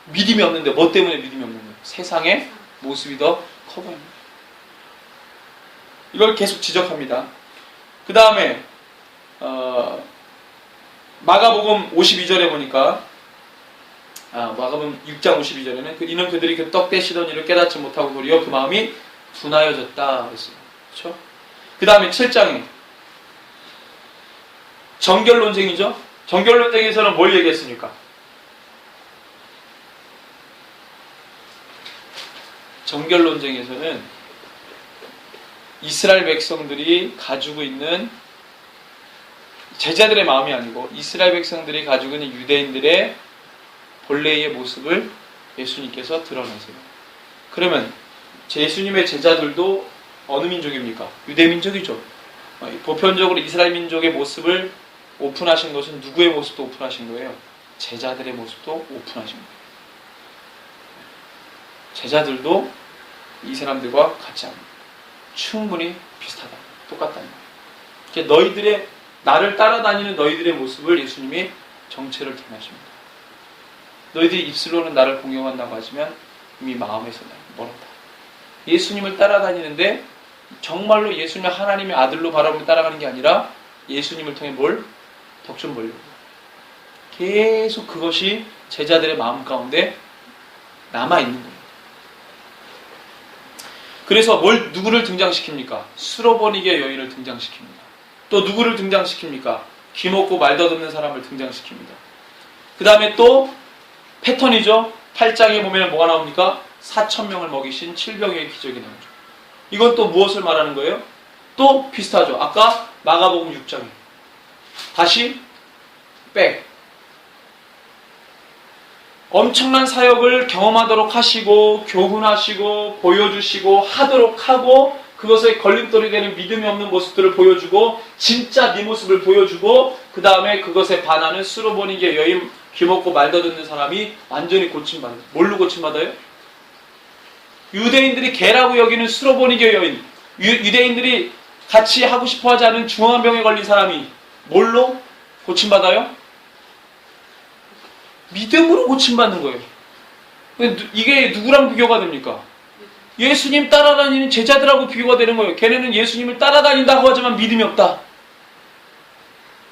Speaker 2: 믿음이 없는데 뭐 때문에 믿음이 없는 거예요? 세상의 모습이 더 커 보입니다. 이걸 계속 지적합니다. 그 다음에 마가복음 52절에 보니까 마가복음 6장 52절에는 이는 그들이 그 떡 떼시던 일을 깨닫지 못하고 도리어 그 마음이 둔하여졌다 그랬어요. 그렇죠? 그 다음에 7장에 정결론쟁이죠. 정결론쟁에서는 뭘 얘기했습니까? 정결론쟁에서는 이스라엘 백성들이 가지고 있는 제자들의 마음이 아니고 이스라엘 백성들이 가지고 있는 유대인들의 본래의 모습을 예수님께서 드러내세요. 그러면 예수님의 제자들도 어느 민족입니까? 유대 민족이죠. 보편적으로 이스라엘 민족의 모습을 오픈하신 것은 누구의 모습도 오픈하신 거예요? 제자들의 모습도 오픈하신 거예요. 제자들도 이 사람들과 같지 않아요. 충분히 비슷하다. 똑같다는 거예요. 너희들의 나를 따라다니는 너희들의 모습을 예수님이 정체를 드러내십니다. 너희들이 입술로는 나를 공경한다고 하지만 이미 마음에서는 멀었다. 예수님을 따라다니는데 정말로 예수님을 하나님의 아들로 바라보며 따라가는 게 아니라 예수님을 통해 뭘? 덕 좀 보려고. 계속 그것이 제자들의 마음 가운데 남아있는 거예요. 그래서 누구를 등장시킵니까? 술어버니게 여인을 등장시킵니다. 또 누구를 등장시킵니까? 귀먹고 말 더듬는 사람을 등장시킵니다. 그 다음에 또 패턴이죠. 8장에 보면 뭐가 나옵니까? 4,000명을 먹이신 7병의 기적이 나오죠. 이건 또 무엇을 말하는 거예요? 또 비슷하죠. 아까 마가복음 6장에 다시 엄청난 사역을 경험하도록 하시고 교훈하시고 보여주시고 하도록 하고 그것에 걸림돌이 되는 믿음이 없는 모습들을 보여주고 진짜 네 모습을 보여주고 그 다음에 그것에 반하는 수로보니게 여인 귀먹고 말 더듬는 사람이 완전히 고침받아요. 뭘로 고침받아요? 유대인들이 개라고 여기는 수로보니게 여인, 유대인들이 같이 하고 싶어하지 않은 중환병에 걸린 사람이 뭘로 고침받아요? 믿음으로 고침받는 거예요. 이게 누구랑 비교가 됩니까? 예수님 따라다니는 제자들하고 비교가 되는 거예요. 걔네는 예수님을 따라다닌다고 하지만 믿음이 없다.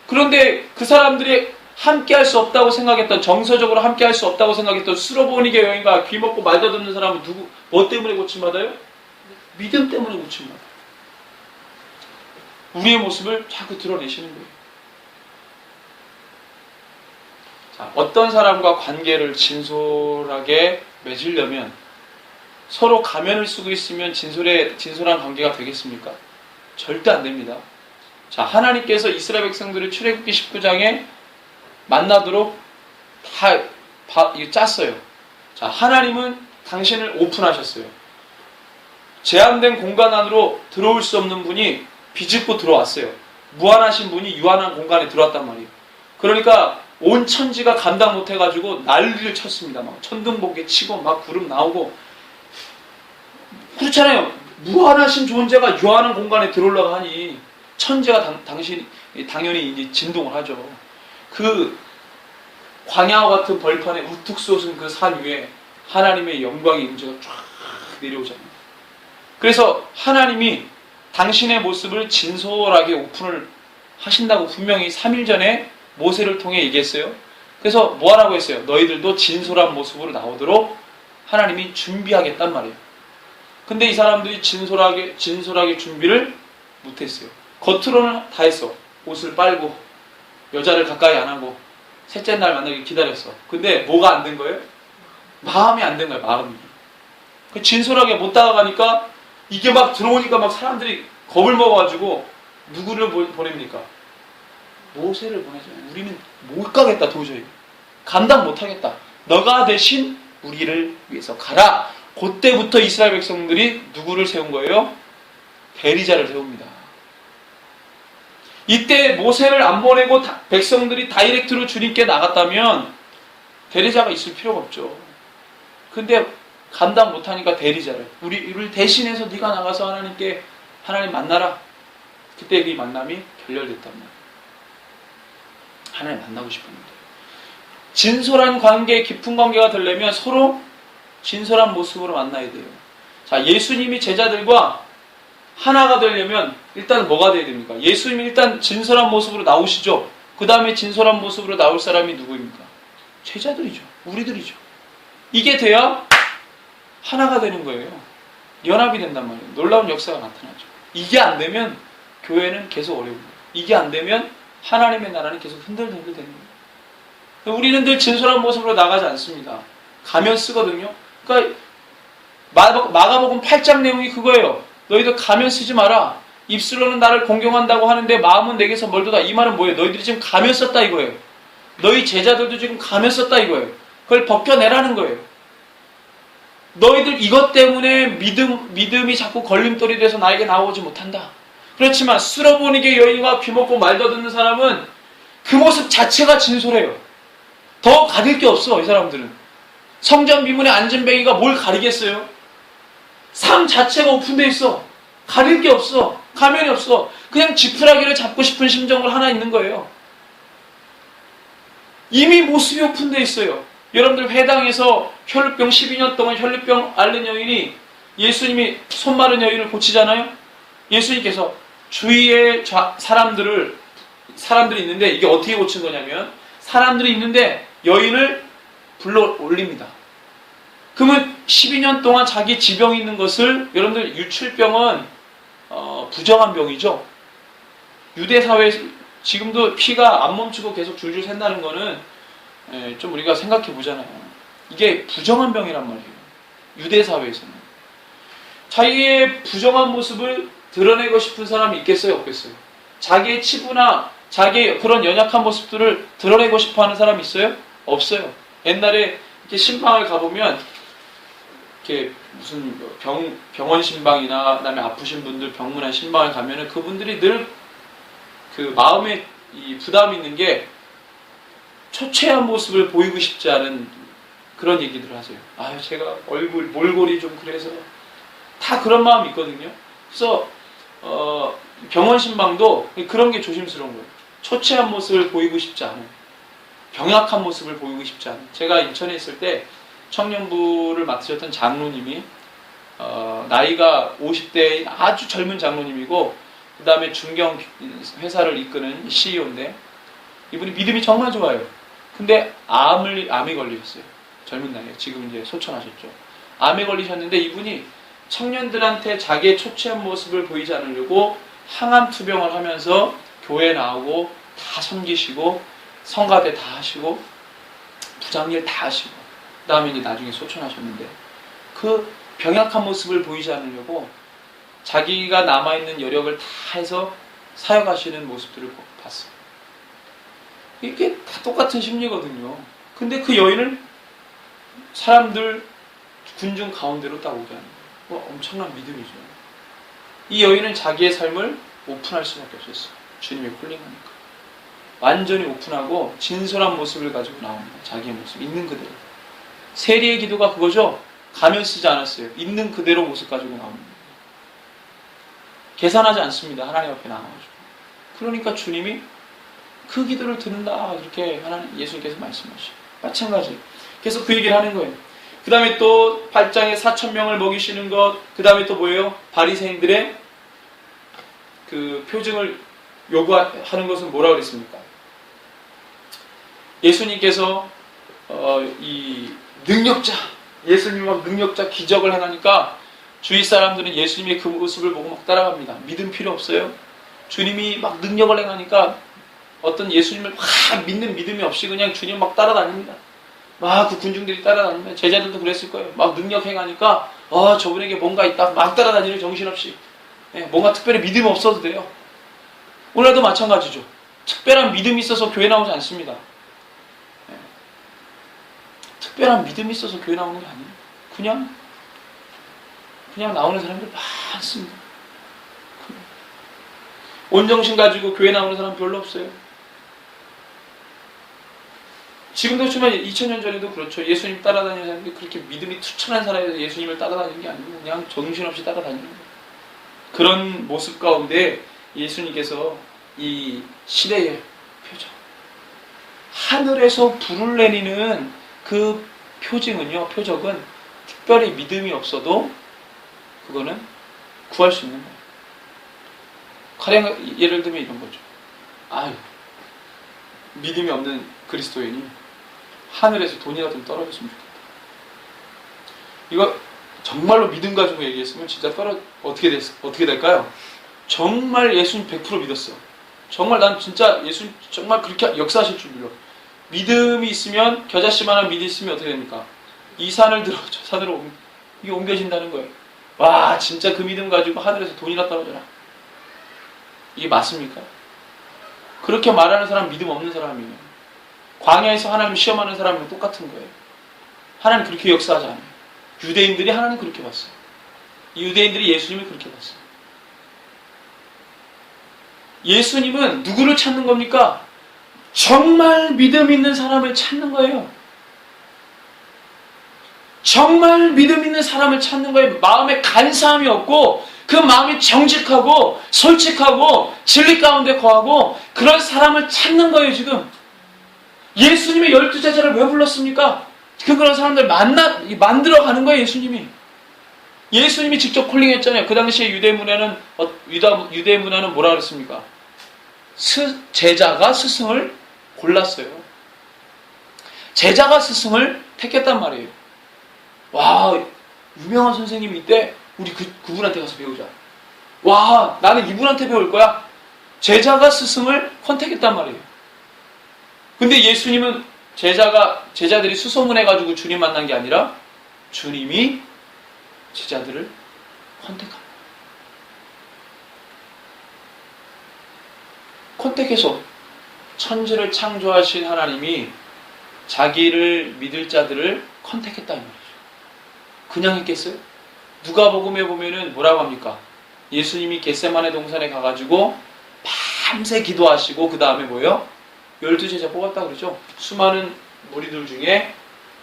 Speaker 2: 그런데 그 사람들이 함께 할 수 없다고 생각했던, 정서적으로 함께 할 수 없다고 생각했던 수로보니게 여인과 귀먹고 말 더듬는 사람은 뭐 때문에 고침받아요? 믿음 때문에 고침받아요. 우리의 모습을 자꾸 드러내시는 거예요. 자, 어떤 사람과 관계를 진솔하게 맺으려면 서로 가면을 쓰고 있으면 진솔한 관계가 되겠습니까? 절대 안 됩니다. 자, 하나님께서 이스라엘 백성들을 출애굽기 19장에 만나도록 다 짰어요. 자, 하나님은 당신을 오픈하셨어요. 제한된 공간 안으로 들어올 수 없는 분이 비집고 들어왔어요. 무한하신 분이 유한한 공간에 들어왔단 말이에요. 그러니까 온 천지가 감당 못해가지고 난리를 쳤습니다. 막 천둥번개 치고 막 구름 나오고 그렇잖아요. 무한하신 존재가 유한한 공간에 들어오려고 하니 천지가 당연히 이제 진동을 하죠. 그 광야와 같은 벌판에 우뚝 솟은 그 산 위에 하나님의 영광의 임재가 쫙 내려오잖아요. 그래서 하나님이 당신의 모습을 진솔하게 오픈을 하신다고 분명히 3일 전에 모세를 통해 얘기했어요. 그래서 뭐 하라고 했어요? 너희들도 진솔한 모습으로 나오도록 하나님이 준비하겠단 말이에요. 근데 이 사람들이 진솔하게 준비를 못했어요. 겉으로는 다 했어. 옷을 빨고 여자를 가까이 안 하고 셋째 날 만나기 기다렸어. 근데 뭐가 안 된 거예요? 마음이 안 된 거예요. 마음이. 진솔하게 못 다가가니까 이게 막 들어오니까 막 사람들이 겁을 먹어가지고 누구를 보냅니까? 모세를 보내죠. 우리는 못 가겠다. 도저히 감당 못하겠다. 너가 대신 우리를 위해서 가라. 그때부터 이스라엘 백성들이 누구를 세운 거예요? 대리자를 세웁니다. 이때 모세를 안 보내고 백성들이 다이렉트로 주님께 나갔다면 대리자가 있을 필요가 없죠. 근데 감당 못하니까 대리자를, 우리를 대신해서 네가 나가서 하나님 만나라. 그때 이 만남이 결렬됐단 말이에요. 하나님 만나고 싶었는데, 진솔한 관계, 깊은 관계가 되려면 서로 진솔한 모습으로 만나야 돼요. 자, 예수님이 제자들과 하나가 되려면 일단 뭐가 돼야 됩니까? 예수님이 일단 진솔한 모습으로 나오시죠. 그 다음에 진솔한 모습으로 나올 사람이 누구입니까? 제자들이죠. 우리들이죠. 이게 돼야 하나가 되는 거예요. 연합이 된단 말이에요. 놀라운 역사가 나타나죠. 이게 안 되면 교회는 계속 어려워요. 이게 안 되면 하나님의 나라는 계속 흔들흔들 되는 거예요. 우리는 늘 진솔한 모습으로 나가지 않습니다. 가면 쓰거든요. 그러니까 마가복음 8장 내용이 그거예요. 너희들 가면 쓰지 마라. 입술로는 나를 공경한다고 하는데 마음은 내게서 멀도다. 이 말은 뭐예요? 너희들이 지금 가면 썼다 이거예요. 너희 제자들도 지금 가면 썼다 이거예요. 그걸 벗겨내라는 거예요. 너희들 이것 때문에 믿음이 자꾸 걸림돌이 돼서 나에게 나오지 못한다. 그렇지만 쓸어보니게 여인과 귀먹고 말도 듣는 사람은 그 모습 자체가 진솔해요. 더 가릴 게 없어. 이 사람들은 성전 미문의 안전뱅이가 뭘 가리겠어요? 삶 자체가 오픈되어 있어. 가릴 게 없어. 가면이 없어. 그냥 지푸라기를 잡고 싶은 심정을 하나 있는 거예요. 이미 모습이 오픈되어 있어요. 여러분들 회당에서 혈루병 12년 동안 혈루병 앓는 여인이 예수님이 손 마른 여인을 고치잖아요. 예수님께서 주위에 사람들이 있는데 이게 어떻게 고친 거냐면 사람들이 있는데 여인을 불러 올립니다. 그러면 12년 동안 자기 지병이 있는 것을 여러분들 유출병은 부정한 병이죠. 유대 사회에서 지금도 피가 안 멈추고 계속 줄줄 샌다는 거는 좀 우리가 생각해 보잖아요. 이게 부정한 병이란 말이에요. 유대 사회에서는. 자기의 부정한 모습을 드러내고 싶은 사람이 있겠어요? 없겠어요? 자기의 치부나 자기의 그런 연약한 모습들을 드러내고 싶어 하는 사람이 있어요? 없어요. 옛날에 이렇게 신방을 가보면 이렇게 무슨 병원 신방이나 그다음에 아프신 분들 병문안 신방을 가면은 그분들이 늘 그 마음에 이 부담이 있는 게 초췌한 모습을 보이고 싶지 않은 그런 얘기들을 하세요. 아유, 제가 몰골이 좀 그래서 다 그런 마음이 있거든요. 그래서 병원 신방도 그런 게 조심스러운 거예요. 초췌한 모습을 보이고 싶지 않은, 병약한 모습을 보이고 싶지 않은. 제가 인천에 있을 때 청년부를 맡으셨던 장로님이 나이가 50대인 아주 젊은 장로님이고 그 다음에 중경 회사를 이끄는 CEO인데 이분이 믿음이 정말 좋아요. 근데 암이 걸리셨어요. 젊은 나이에. 지금 이제 소천하셨죠. 암에 걸리셨는데 이분이 청년들한테 자기의 초췌한 모습을 보이지 않으려고 항암 투병을 하면서 교회 나오고 다 섬기시고 성가대 다 하시고 부장일 다 하시고 그 다음에 이제 나중에 소천하셨는데 그 병약한 모습을 보이지 않으려고 자기가 남아있는 여력을 다 해서 사역하시는 모습들을 봤어요. 이게 다 똑같은 심리거든요. 근데 그 여인을 사람들 군중 가운데로 딱 오게 하는 거예요. 엄청난 믿음이죠. 이 여인은 자기의 삶을 오픈할 수밖에 없었어요. 주님의 콜링하니까. 완전히 오픈하고 진솔한 모습을 가지고 나옵니다. 자기의 모습, 있는 그대로. 세리의 기도가 그거죠. 가면 쓰지 않았어요. 있는 그대로 모습 가지고 나옵니다. 계산하지 않습니다. 하나님 앞에 나와가지고. 그러니까 주님이 그 기도를 듣는다. 이렇게 예수님께서 말씀하시죠. 마찬가지. 계속 그 얘기를 하는 거예요. 그 다음에 또 8장에 4,000명을 먹이시는 것. 그 다음에 또 뭐예요? 바리새인들의 그 표징을 요구하는 것은 뭐라고 그랬습니까? 예수님께서 이 능력자, 예수님이 막 능력자 기적을 행하니까 주위 사람들은 예수님의 그 모습을 보고 막 따라갑니다. 믿음 필요 없어요. 주님이 막 능력을 행하니까 어떤 예수님을 확 믿는 믿음이 없이 그냥 주님 막 따라다닙니다. 막 그 군중들이 따라다닙니다. 제자들도 그랬을 거예요. 막 능력 행하니까 저분에게 뭔가 있다. 막 따라다니는 정신없이. 뭔가 특별히 믿음이 없어도 돼요. 오늘도 마찬가지죠. 특별한 믿음이 있어서 교회 나오지 않습니다. 특별한 믿음이 있어서 교회 나오는 게 아니에요. 그냥 나오는 사람들 많습니다. 온정신 가지고 교회 나오는 사람 별로 없어요. 지금도 그렇지만 2000년 전에도 그렇죠. 예수님 따라다니는 사람들이 그렇게 믿음이 투철한 사람이 예수님을 따라다니는 게 아니고 그냥 정신없이 따라다니는 거예요. 그런 모습 가운데 예수님께서 이 시대의 표적, 하늘에서 불을 내리는 그 표적은 특별히 믿음이 없어도 그거는 구할 수 있는 거예요. 가령 예를 들면 이런 거죠. 믿음이 없는 그리스도인이 하늘에서 돈이라도 좀 떨어졌으면 좋겠다. 이거 정말로 믿음 가지고 얘기했으면 진짜 어떻게 될까요? 정말 예수님 100% 믿었어. 정말 난 진짜 예수님 정말 그렇게 역사하실 줄 믿어. 믿음이 있으면, 겨자씨만한 믿음이 있으면 어떻게 됩니까? 이 산을 들어 저 산으로 이게 옮겨진다는 거예요. 와, 진짜 그 믿음 가지고 하늘에서 돈이나 떨어져라. 이게 맞습니까? 그렇게 말하는 사람 믿음 없는 사람이에요. 광야에서 하나님 시험하는 사람은 똑같은 거예요. 하나님 그렇게 역사하지 않아요. 유대인들이 하나님 그렇게 봤어요. 유대인들이 예수님을 그렇게 봤어요. 예수님은 누구를 찾는 겁니까? 정말 믿음 있는 사람을 찾는 거예요. 정말 믿음 있는 사람을 찾는 거예요. 마음에 간사함이 없고 그 마음이 정직하고 솔직하고 진리 가운데 거하고 그런 사람을 찾는 거예요. 지금 예수님의 12제자를 왜 불렀습니까? 그런 사람들 만들어 가는 거예요. 예수님이 직접 콜링했잖아요. 그 당시에 유대 문화는 뭐라 그랬습니까? 제자가 스승을 골랐어요. 제자가 스승을 택했단 말이에요. 와, 유명한 선생님이 있대. 우리 그분한테 가서 배우자. 와, 나는 이분한테 배울 거야. 제자가 스승을 컨택했단 말이에요. 근데 예수님은 제자들이 수소문해가지고 주님 만난 게 아니라 주님이 제자들을 컨택합니다. 컨택해서 천지를 창조하신 하나님이 자기를 믿을 자들을 컨택했다는 말이죠. 그냥 했겠어요? 누가복음에 보면은 뭐라고 합니까? 예수님이 겟세마네 동산에 가가지고 밤새 기도하시고 그 다음에 뭐예요? 12제자 뽑았다고 그러죠? 수많은 무리들 중에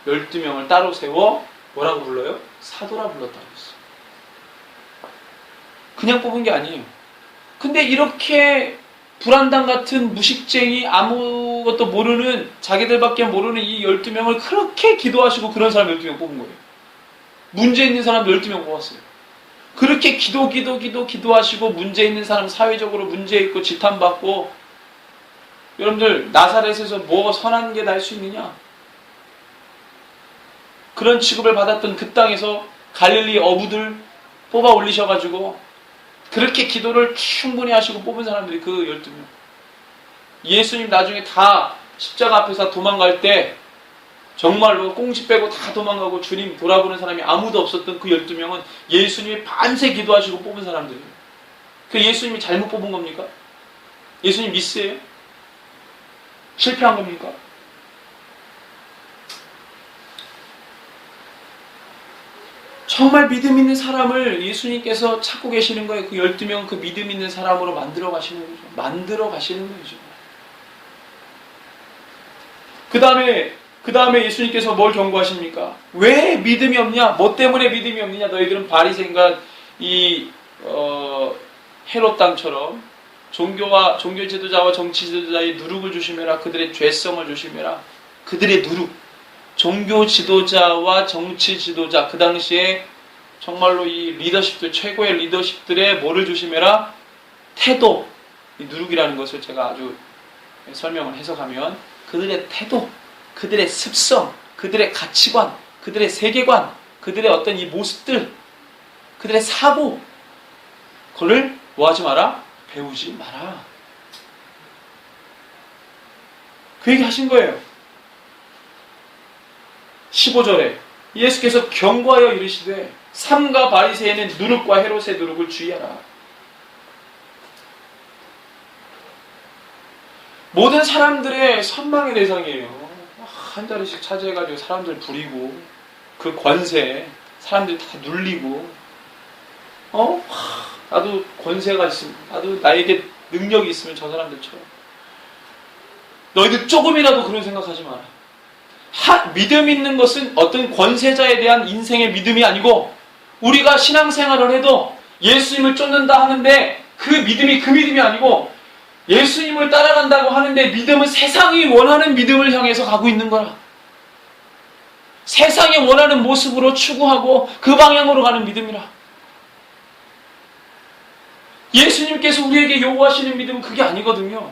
Speaker 2: 12명을 따로 세워 뭐라고 불러요? 사도라 불렀다고 했어요. 그냥 뽑은 게 아니에요. 근데 이렇게 불안당 같은 무식쟁이 아무것도 모르는 자기들밖에 모르는 이 12명을 그렇게 기도하시고 그런 사람 12명 뽑은 거예요. 문제 있는 사람 12명 뽑았어요. 그렇게 기도하시고 문제 있는 사람 사회적으로 문제 있고 지탄받고 여러분들 나사렛에서 뭐가 선한 게 날 수 있느냐? 그런 취급을 받았던 그 땅에서 갈릴리 어부들 뽑아 올리셔가지고 그렇게 기도를 충분히 하시고 뽑은 사람들이 그 12명. 예수님 나중에 다 십자가 앞에서 도망갈 때 정말로 꽁지 빼고 다 도망가고 주님 돌아보는 사람이 아무도 없었던 그 12명은 예수님이 밤새 기도하시고 뽑은 사람들이에요. 그 예수님이 잘못 뽑은 겁니까? 예수님 미스예요? 실패한 겁니까? 정말 믿음 있는 사람을 예수님께서 찾고 계시는 거예요. 그 12명은 그 믿음 있는 사람으로 만들어 가시는 거죠. 그 다음에 예수님께서 뭘 경고하십니까? 왜 믿음이 없냐? 뭐 때문에 믿음이 없느냐? 너희들은 바리새인과 헤롯 땅처럼 종교 지도자와 정치 지도자의 누룩을 조심해라. 그들의 죄성을 조심해라. 그들의 누룩. 종교 지도자와 정치 지도자, 그 당시에 정말로 이 리더십들, 최고의 리더십들의 뭐를 조심해라? 태도. 이 누룩이라는 것을 제가 아주 설명을 해석하면 그들의 태도, 그들의 습성, 그들의 가치관, 그들의 세계관, 그들의 어떤 이 모습들, 그들의 사고, 그걸 뭐하지 마라? 배우지 마라. 그 얘기 하신 거예요. 15절에 예수께서 경고하여 이르시되 삼가 바리새인은 누룩과 헤롯의 누룩을 주의하라. 모든 사람들의 선망의 대상이에요. 한 자리씩 차지해가지고 사람들 부리고 그 권세 사람들 다 눌리고 나도 권세가 있으면 나도 나에게 능력이 있으면 저 사람들처럼. 너희들 조금이라도 그런 생각하지 마라. 믿음 있는 것은 어떤 권세자에 대한 인생의 믿음이 아니고 우리가 신앙생활을 해도 예수님을 쫓는다 하는데 그 믿음이 아니고 예수님을 따라간다고 하는데 믿음은 세상이 원하는 믿음을 향해서 가고 있는 거라. 세상이 원하는 모습으로 추구하고 그 방향으로 가는 믿음이라. 예수님께서 우리에게 요구하시는 믿음은 그게 아니거든요.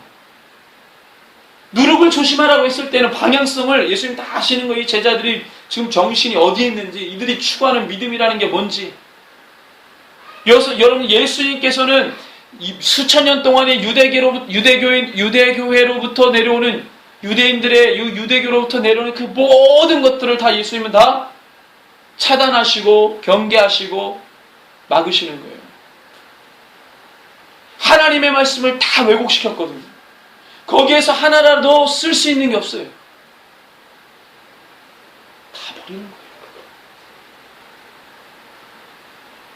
Speaker 2: 누룩을 조심하라고 했을 때는 방향성을 예수님 다 아시는 거예요. 이 제자들이 지금 정신이 어디에 있는지, 이들이 추구하는 믿음이라는 게 뭔지. 여러분, 예수님께서는 수천 년 동안의 유대교회로부터 내려오는 유대인들의 유대교로부터 내려오는 그 모든 것들을 다 예수님은 다 차단하시고 경계하시고 막으시는 거예요. 하나님의 말씀을 다 왜곡시켰거든요. 거기에서 하나라도 쓸 수 있는 게 없어요. 다 버리는 거예요.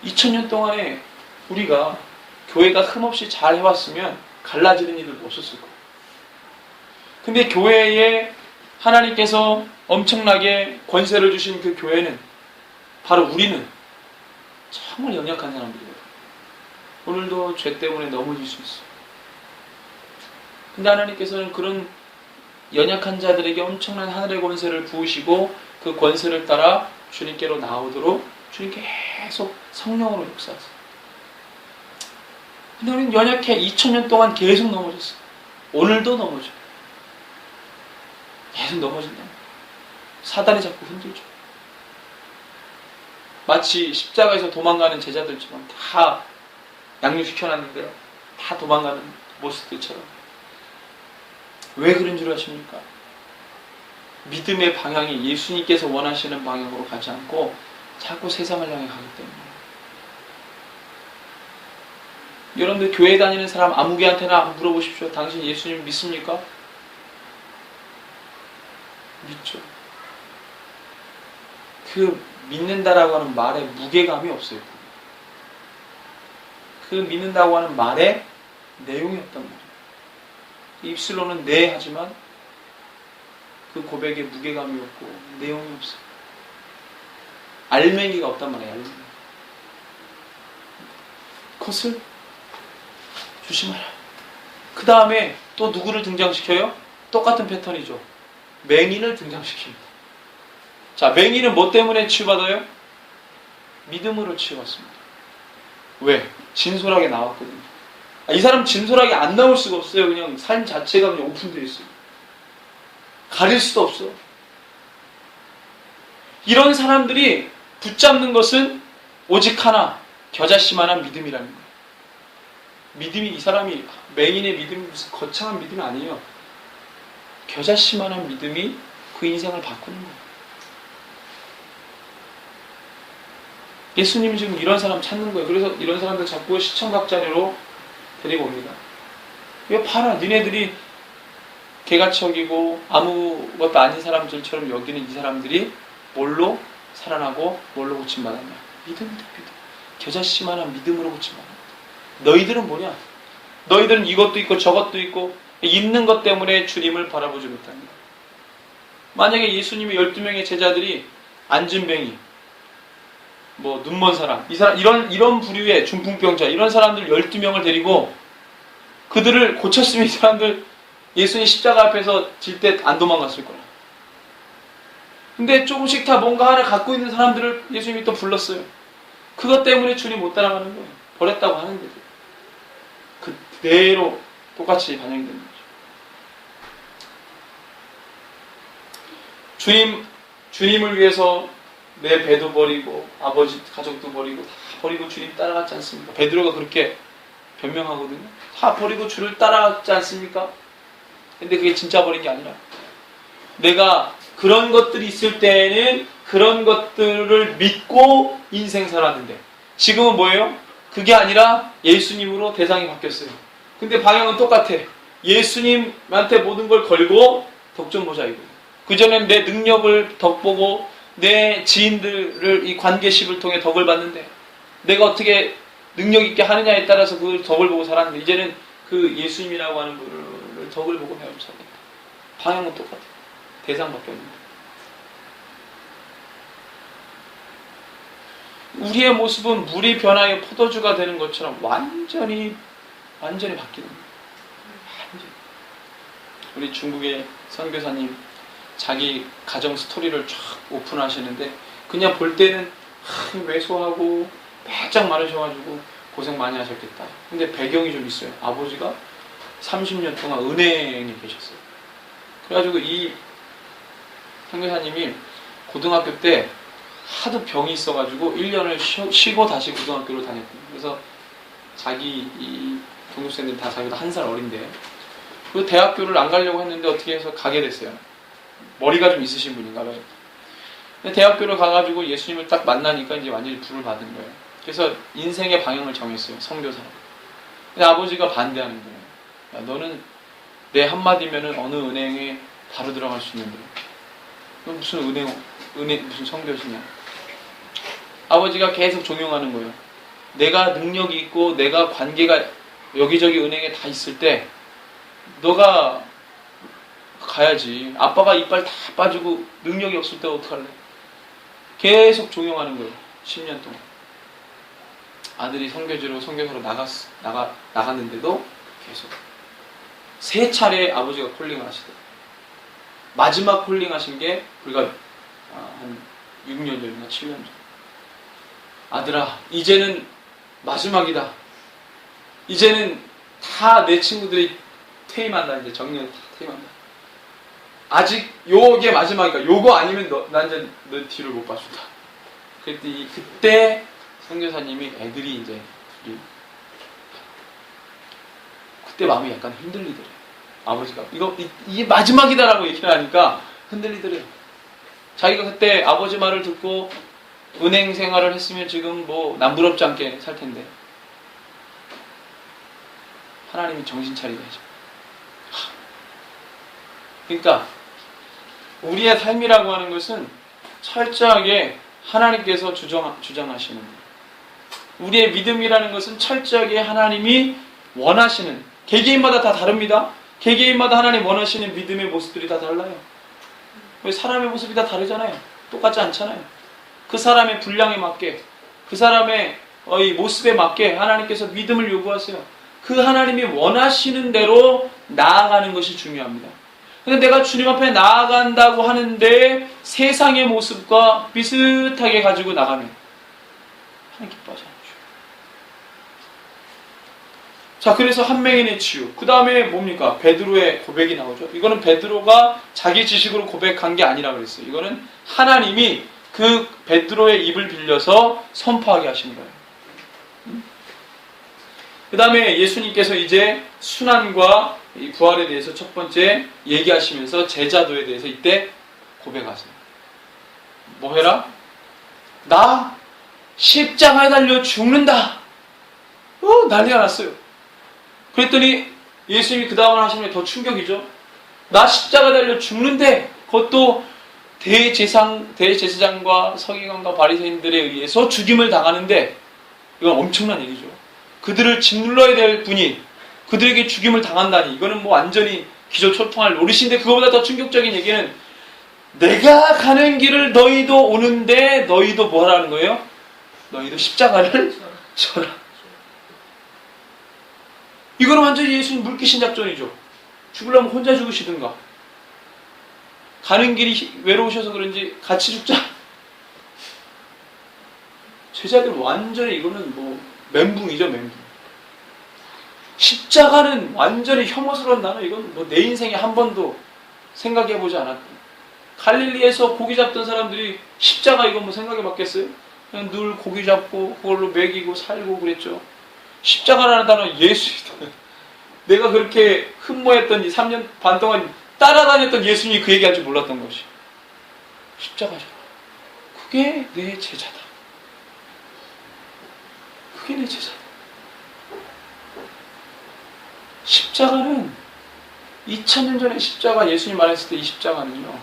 Speaker 2: 2000년 동안에 우리가 교회가 흠없이 잘 해왔으면 갈라지는 일은 없었을 거예요. 근데 교회에 하나님께서 엄청나게 권세를 주신 그 교회는 바로 우리는 정말 연약한 사람들이거든요. 오늘도 죄 때문에 넘어질 수 있어요. 근데 하나님께서는 그런 연약한 자들에게 엄청난 하늘의 권세를 부으시고 그 권세를 따라 주님께로 나오도록 주님 계속 성령으로 역사하세요. 근데 우리는 연약해 2000년 동안 계속 넘어졌어요. 오늘도 넘어져요. 계속 넘어진다. 사단이 자꾸 흔들죠. 마치 십자가에서 도망가는 제자들처럼 다 양육시켜놨는데 다 도망가는 모습들처럼. 왜 그런 줄 아십니까? 믿음의 방향이 예수님께서 원하시는 방향으로 가지 않고 자꾸 세상을 향해 가기 때문에. 여러분들 교회 다니는 사람 아무개한테나 한번 물어보십시오. 당신 예수님 믿습니까? 믿죠. 그 믿는다라고 하는 말에 무게감이 없어요. 그 믿는다고 하는 말에 내용이 없단 말이에요. 입술로는 네 하지만 그 고백에 무게감이 없고 내용이 없어요. 알맹이가 없단 말이에요. 알맹이. 그것을 조심하라. 그 다음에 또 누구를 등장시켜요? 똑같은 패턴이죠. 맹인을 등장시킵니다. 자, 맹인은 뭐 때문에 치유받아요? 믿음으로 치유받습니다. 왜? 진솔하게 나왔거든요. 이 사람 진솔하게 안 나올 수가 없어요. 그냥 삶 자체가 그냥 오픈되어 있어요. 가릴 수도 없어. 이런 사람들이 붙잡는 것은 오직 하나, 겨자씨만한 믿음이라는 거예요. 믿음이, 이 사람이 맹인의 믿음이 무슨 거창한 믿음이 아니에요. 겨자씨만한 믿음이 그 인생을 바꾸는 거예요. 예수님이 지금 이런 사람 찾는 거예요. 그래서 이런 사람들 자꾸 시청각 자리로 데리고 옵니다. 왜 봐라, 니네들이 개같이 여기고 아무것도 아닌 사람들처럼 여기는 이 사람들이 뭘로 살아나고 뭘로 고침받았냐? 믿음이다, 믿음. 겨자씨만한 믿음으로 고침받았다. 너희들은 뭐냐? 너희들은 이것도 있고 저것도 있고 있는 것 때문에 주님을 바라보지 못합니다. 만약에 예수님의 12명의 제자들이 안진뱅이, 뭐 눈먼 사람, 이 사람 이런 부류의 중풍병자 이런 사람들 12명을 데리고 그들을 고쳤으면 이 사람들 예수님 십자가 앞에서 질 때 안 도망갔을 거야. 근데 조금씩 다 뭔가 하나 갖고 있는 사람들을 예수님이 또 불렀어요. 그것 때문에 주님 못 따라가는 거예요. 버렸다고 하는데도 그대로 똑같이 반영되는 거죠. 주님을 위해서 내 배도 버리고 아버지 가족도 버리고 다 버리고 주님 따라갔지 않습니까? 베드로가 그렇게 변명하거든요. 다 버리고 주를 따라갔지 않습니까? 근데 그게 진짜 버린 게 아니라 내가 그런 것들이 있을 때에는 그런 것들을 믿고 인생 살았는데 지금은 뭐예요? 그게 아니라 예수님으로 대상이 바뀌었어요. 근데 방향은 똑같아. 예수님한테 모든 걸 걸고 덕 좀 보자 이거. 그전엔 내 능력을 덕보고 내 지인들을 이 관계십을 통해 덕을 봤는데 내가 어떻게 능력 있게 하느냐에 따라서 그 덕을 보고 살았는데 이제는 그 예수님이라고 하는 분을 덕을 보고 배우고 살겠다. 방향은 똑같아. 대상 바뀌었는데. 우리의 모습은 물이 변하여 포도주가 되는 것처럼 완전히 바뀌는 거예요. 완전히. 우리 중국의 선교사님 자기 가정 스토리를 쫙 오픈하시는데 그냥 볼 때는 왜소하고 빼짝 마르셔가지고 고생 많이 하셨겠다. 근데 배경이 좀 있어요. 아버지가 30년 동안 은행에 계셨어요. 그래가지고 이 선교사님이 고등학교 때 하도 병이 있어가지고 1년을 쉬고 다시 고등학교로 다녔거든요. 그래서 자기 이 동급생들 다 자기보다 1살 어린데 그 대학교를 안 가려고 했는데 어떻게 해서 가게 됐어요. 머리가 좀 있으신 분인가 봐요. 근데 대학교를 가가지고 예수님을 딱 만나니까 이제 완전히 불을 받은 거예요. 그래서 인생의 방향을 정했어요. 선교사로. 근데 아버지가 반대하는 거예요. 야, 너는 내 한마디면은 어느 은행에 바로 들어갈 수 있는데 너 무슨 은행 무슨 선교시냐. 아버지가 계속 종용하는 거예요. 내가 능력이 있고 내가 관계가 여기저기 은행에 다 있을 때 너가 가야지. 아빠가 이빨 다 빠지고 능력이 없을 때 어떡할래? 계속 종용하는 거예요. 10년 동안. 아들이 선교지로 선교사로 나갔는데도 계속 3차례 아버지가 콜링을 하시더라고요. 마지막 콜링 하신 게 불과 한 6년 전인가 7년 전. 아들아, 이제는 마지막이다. 이제는 다 내 친구들이 퇴임한다. 이제 정년 다 퇴임한다. 아직 요게 마지막이니까 요거 아니면 난 이제 너 뒤를 못 봐준다. 그때 선교사님이 애들이 이제 그때 마음이 약간 흔들리더래요. 아버지가 이게 마지막이다라고 얘기를 하니까 흔들리더래요. 자기가 그때 아버지 말을 듣고 은행 생활을 했으면 지금 뭐 남부럽지 않게 살 텐데 하나님이 정신 차리게 해줘. 그러니까 우리의 삶이라고 하는 것은 철저하게 하나님께서 주장하시는 거예요. 우리의 믿음이라는 것은 철저하게 하나님이 원하시는, 개개인마다 다 다릅니다. 개개인마다 하나님 원하시는 믿음의 모습들이 다 달라요. 왜 사람의 모습이 다 다르잖아요. 똑같지 않잖아요. 그 사람의 분량에 맞게, 그 사람의 이 모습에 맞게 하나님께서 믿음을 요구하세요. 그 하나님이 원하시는 대로 나아가는 것이 중요합니다. 근데 내가 주님 앞에 나아간다고 하는데 세상의 모습과 비슷하게 가지고 나가면 하나님 기뻐하지 않죠. 자, 그래서 한 맹인의 치유. 그 다음에 뭡니까? 베드로의 고백이 나오죠. 이거는 베드로가 자기 지식으로 고백한 게 아니라 그랬어요. 이거는 하나님이 그 베드로의 입을 빌려서 선포하게 하신 거예요. 그 다음에 예수님께서 이제 순환과 이 부활에 대해서 첫 번째 얘기하시면서 제자도에 대해서 이때 고백하세요. 뭐 해라? 나 십자가에 달려 죽는다. 난리가 났어요. 그랬더니 예수님이 그 다음을 하시는 게 더 충격이죠. 나 십자가에 달려 죽는데 그것도 대제사장과 서기관과 바리새인들에 의해서 죽임을 당하는데 이건 엄청난 얘기죠. 그들을 짓눌러야 될 분이 그들에게 죽임을 당한다니 이거는 뭐 완전히 기저초통할 노릇인데 그거보다 더 충격적인 얘기는 내가 가는 길을 너희도 오는데 너희도 뭐 하라는 거예요? 너희도 십자가를 져라. 이거는 완전히 예수님 물귀신 작전이죠. 죽으려면 혼자 죽으시든가 가는 길이 외로우셔서 그런지 같이 죽자. 제자들 완전히 이거는 뭐 멘붕이죠, 멘붕. 십자가는 완전히 혐오스러운 단어. 이건 뭐 내 인생에 한 번도 생각해보지 않았고 갈릴리에서 고기 잡던 사람들이 십자가 이거 뭐 생각해봤겠어요? 그냥 늘 고기 잡고 그걸로 먹이고 살고 그랬죠. 십자가라는 단어 예수 내가 그렇게 흠모했던 이 3년 반 동안 따라다녔던 예수님이 그 얘기할 줄 몰랐던 것이 십자가잖아. 그게 내 제자다. 그게 내 제자다. 십자가는 2000년 전에 십자가 예수님 말했을 때 이 십자가는요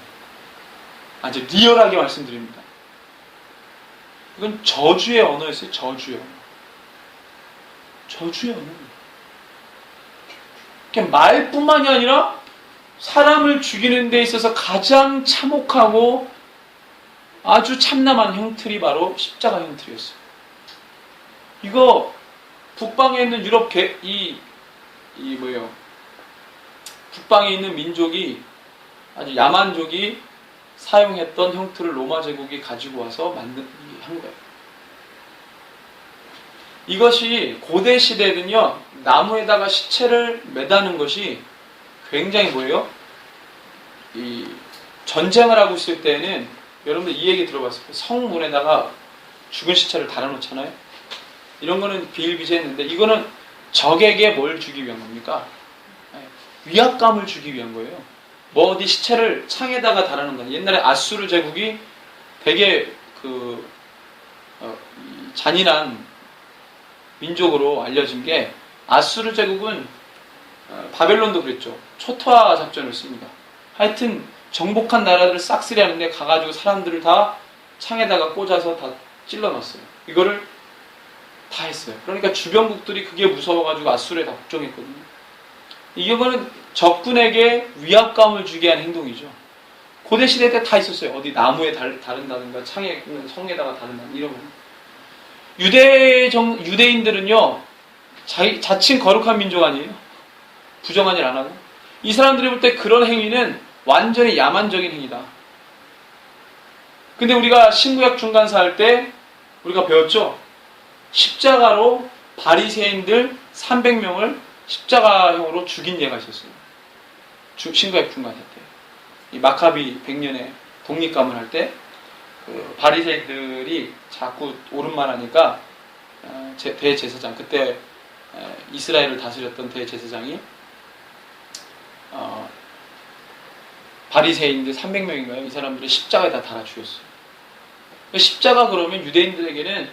Speaker 2: 아주 리얼하게 말씀드립니다. 이건 저주의 언어였어요. 저주의 언어. 저주의 언어. 그냥 말뿐만이 아니라 사람을 죽이는 데 있어서 가장 참혹하고 아주 참남한 형틀이 바로 십자가 형틀이었어요. 이거 북방에 있는 유럽 북방에 있는 민족이 아주 야만족이 사용했던 형틀을 로마 제국이 가지고 와서 한 거예요. 이것이 고대 시대는요 나무에다가 시체를 매다는 것이 굉장히 뭐예요? 이 전쟁을 하고 있을 때는 여러분들 이 얘기 들어봤을 거예요. 성문에다가 죽은 시체를 달아놓잖아요. 이런 거는 비일비재했는데 이거는 적에게 뭘 주기 위한 겁니까? 위압감을 주기 위한 거예요. 뭐 어디 시체를 창에다가 달아놓은 거예요. 옛날에 아수르 제국이 되게 잔인한 민족으로 알려진 게 아수르 제국은 바벨론도 그랬죠. 초토화 작전을 씁니다. 하여튼 정복한 나라들을 싹쓸이 하는데 가가지고 사람들을 다 창에다가 꽂아서 다 찔러놨어요. 이거를 다 했어요. 그러니까 주변국들이 그게 무서워가지고 앗수르에 다 복종했거든요. 이거는 적군에게 위압감을 주게 한 행동이죠. 고대 시대 때 다 있었어요. 어디 나무에 다른다든가 창에 성에다가 다른다든가 이런 거. 유대인들은요 자칭 거룩한 민족 아니에요. 부정한 일 안 하고. 이 사람들이 볼 때 그런 행위는 완전히 야만적인 행위다. 근데 우리가 신구약 중간사 할 때 우리가 배웠죠. 십자가로 바리새인들 300명을 십자가형으로 죽인 예가 있었어요. 신구약 중간사 때. 이 마카비 100년에 독립감을 할 때 그 바리새인들이 자꾸 오른말 하니까 대제사장, 그때 이스라엘을 다스렸던 대제사장이 바리새인들 300명인가요? 이 사람들을 십자가에다 달아 죽였어요. 십자가 그러면 유대인들에게는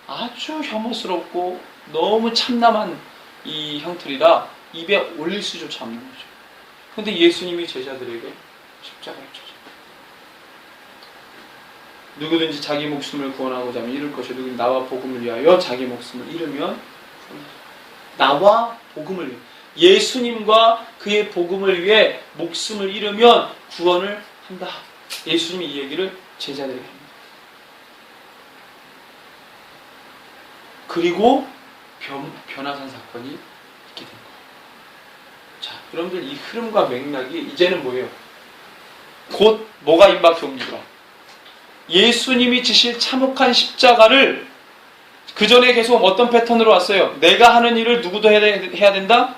Speaker 2: 아주 혐오스럽고 너무 참담한 이 형틀이라 입에 올릴 수조차 없는 거죠. 근데 예수님이 제자들에게 십자가를 쳤어요. 누구든지 자기 목숨을 구원하고자 하면 잃을 것이요 누구든지 나와 복음을 위하여 자기 목숨을 잃으면 나와 복음을 위해 예수님과 그의 복음을 위해 목숨을 잃으면 구원을 한다. 예수님이 이 얘기를 제자들에게 합니다. 그리고 변화산 사건이 있게 된 거예요. 자, 여러분들 이 흐름과 맥락이 이제는 뭐예요? 곧 뭐가 임박해 옵니다. 예수님이 지실 참혹한 십자가를 그 전에 계속 어떤 패턴으로 왔어요? 내가 하는 일을 누구도 해야 된다?